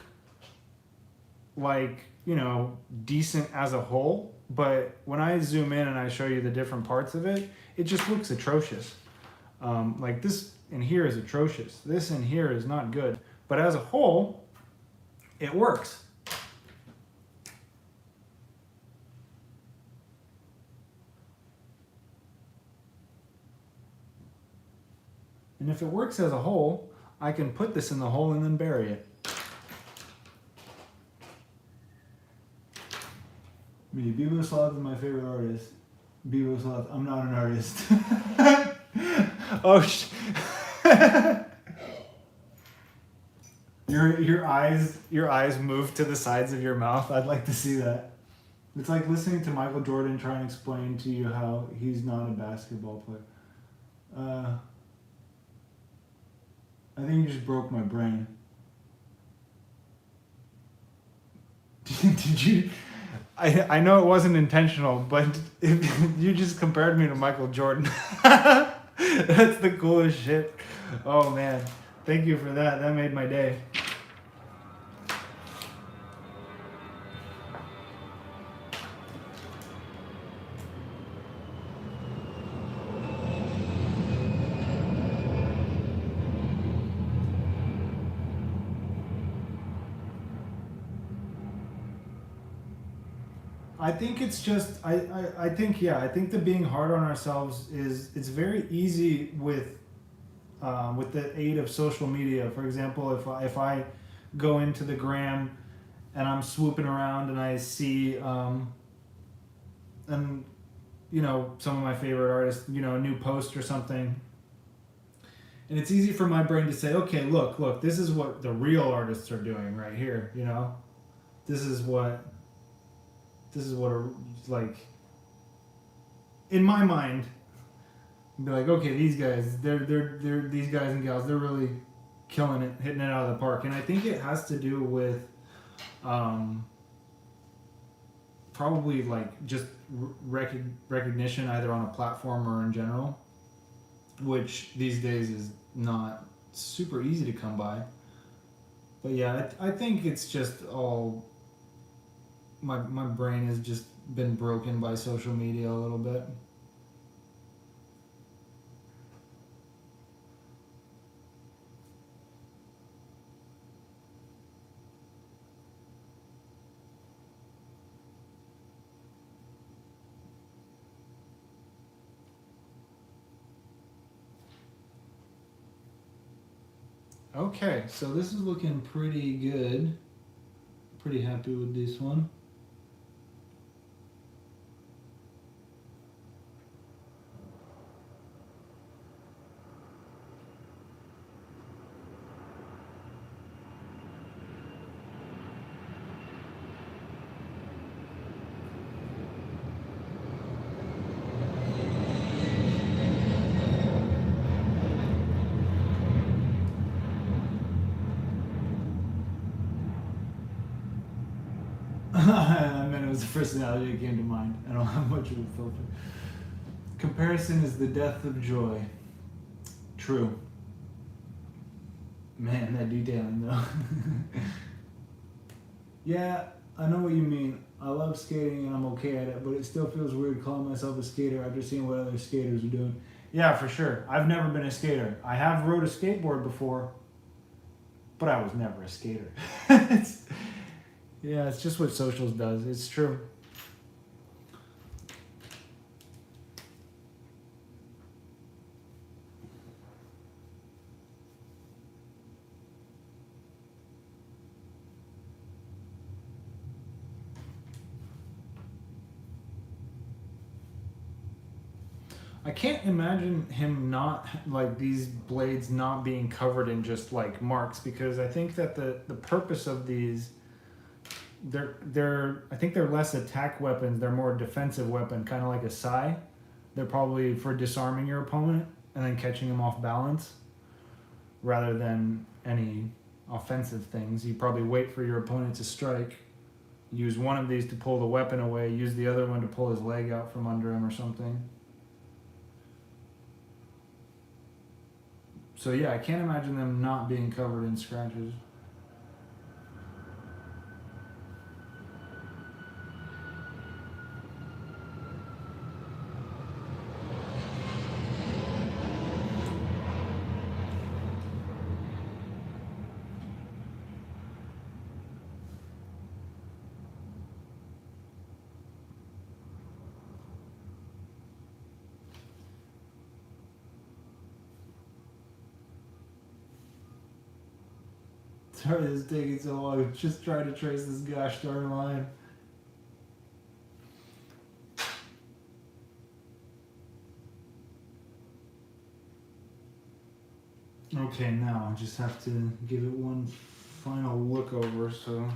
like, you know, decent as a whole, but when I zoom in and I show you the different parts of it, it just looks atrocious. Like this in here is atrocious. This in here is not good. But as a whole, it works. And if it works as a whole, I can put this in the hole and then bury it. Me, Bebo Sloth is my favorite artist. Bebo Sloth, I'm not an artist. Oh, your eyes move to the sides of your mouth. I'd like to see that. It's like listening to Michael Jordan try and explain to you how he's not a basketball player. I think you just broke my brain. Did you? I know it wasn't intentional, but if you just compared me to Michael Jordan. That's the coolest shit. Oh man, thank you for that. That made my day. I think it's just I think the being hard on ourselves is, it's very easy with the aid of social media. For example, if I go into the gram and I'm swooping around and I see and you know, some of my favorite artists, you know, a new post or something, and it's easy for my brain to say, okay, look, this is what the real artists are doing right here, you know, this is what like, in my mind, be like, okay, these guys, they're these guys and gals, they're really killing it, hitting it out of the park. And I think it has to do with probably like just recognition either on a platform or in general, which these days is not super easy to come by. But yeah, I think it's just all, my brain has just been broken by social media a little bit. Okay, so this is looking pretty good. Pretty happy with this one. I mean, it was the first analogy that came to mind. I don't have much of a filter. Comparison is the death of joy. True. Man, that detailing though. Yeah, I know what you mean. I love skating and I'm okay at it, but it still feels weird calling myself a skater after seeing what other skaters are doing. Yeah, for sure. I've never been a skater. I have rode a skateboard before, but I was never a skater. Yeah, it's just what socials does. It's true. I can't imagine him not, like, these blades not being covered in just like marks, because I think that the purpose of these, I think they're less attack weapons, they're more defensive weapon, kind of like a sai. They're probably for disarming your opponent and then catching him off balance, rather than any offensive things. You probably wait for your opponent to strike, use one of these to pull the weapon away, use the other one to pull his leg out from under him or something. So yeah, I can't imagine them not being covered in scratches. Sorry this is taking so long. Just trying to trace this gosh darn line. Okay, now I just have to give it one final look over, so.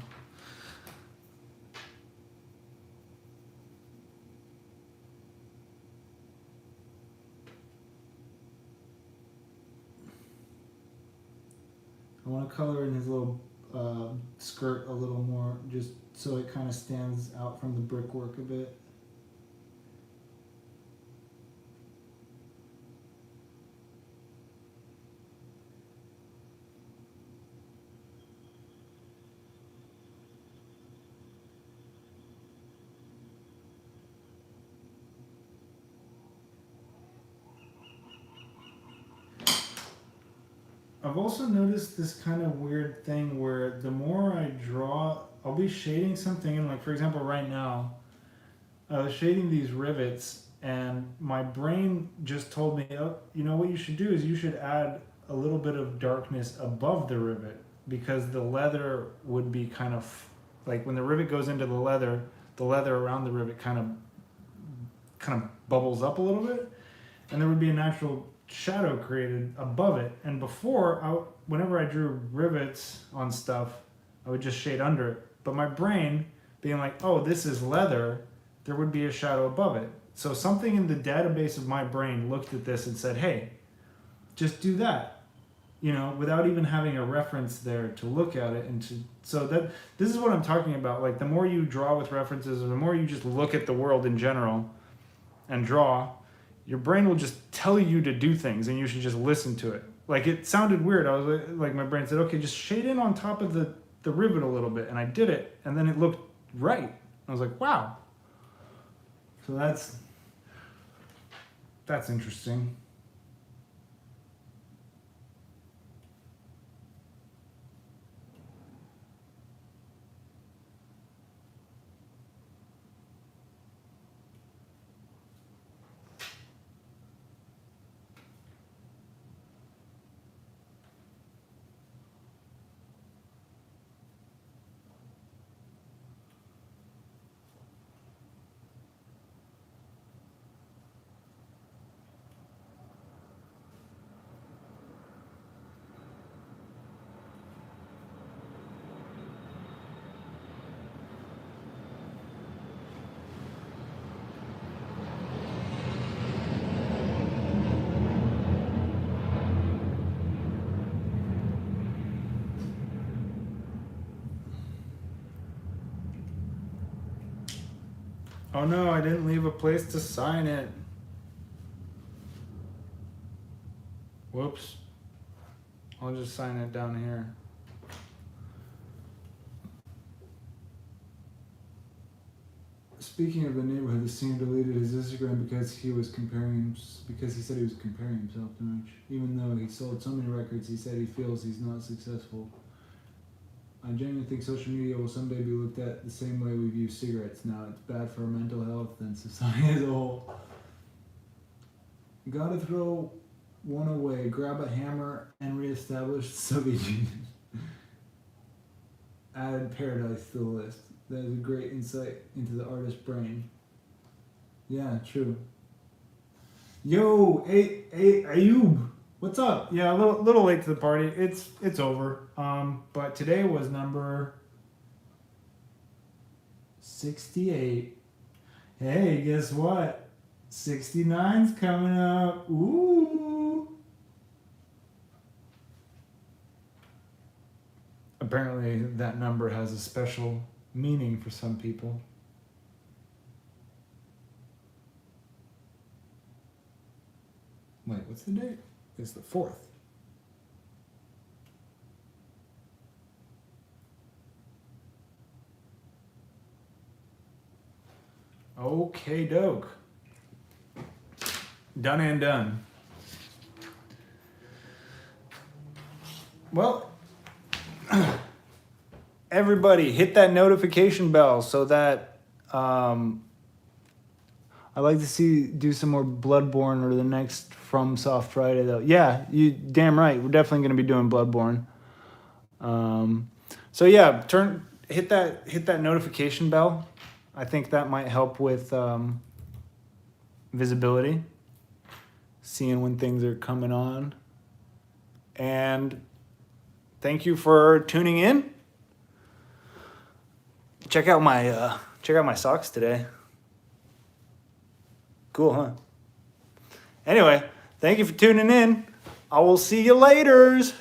I want to color in his little skirt a little more, just so it kind of stands out from the brickwork a bit. I've also noticed this kind of weird thing where the more I draw, I'll be shading something in, like for example right now, I was shading these rivets and my brain just told me, oh, you know what you should do is you should add a little bit of darkness above the rivet, because the leather would be kind of, like when the rivet goes into the leather around the rivet kind of bubbles up a little bit, and there would be a natural shadow created above it. And before, whenever I drew rivets on stuff, I would just shade under it. But my brain being like, oh, this is leather, there would be a shadow above it. So something in the database of my brain looked at this and said, hey, just do that, you know, without even having a reference there to look at it. And so that this is what I'm talking about. Like the more you draw with references, or the more you just look at the world in general and draw, your brain will just tell you to do things and you should just listen to it. Like it sounded weird. I was like, my brain said, okay, just shade in on top of the rivet a little bit. And I did it, and then it looked right. I was like, wow. So that's interesting. Oh no, I didn't leave a place to sign it. Whoops. I'll just sign it down here. Speaking of the neighborhood, the singer deleted his Instagram because he said he was comparing himself too much. Even though he sold so many records, he said he feels he's not successful. I genuinely think social media will someday be looked at the same way we view cigarettes now. It's bad for our mental health and society as a whole. Gotta throw one away, grab a hammer, and reestablish the Soviet Union. Add paradise to the list. That is a great insight into the artist's brain. Yeah, true. Yo, hey, Ayub, what's up? Yeah, a little late to the party. It's over. But today was number 68. Hey, guess what? 69's coming up. Ooh. Apparently that number has a special meaning for some people. Wait, what's the date? It's the 4th. Okay, doke. Done and done. Well, everybody hit that notification bell so that I'd like to do some more Bloodborne or the next From Soft Friday though. Yeah, you damn right. We're definitely going to be doing Bloodborne. so yeah, hit that notification bell. I think that might help with visibility, seeing when things are coming on. And thank you for tuning in. Check out my socks today. Cool, huh? Anyway, thank you for tuning in. I will see you laters.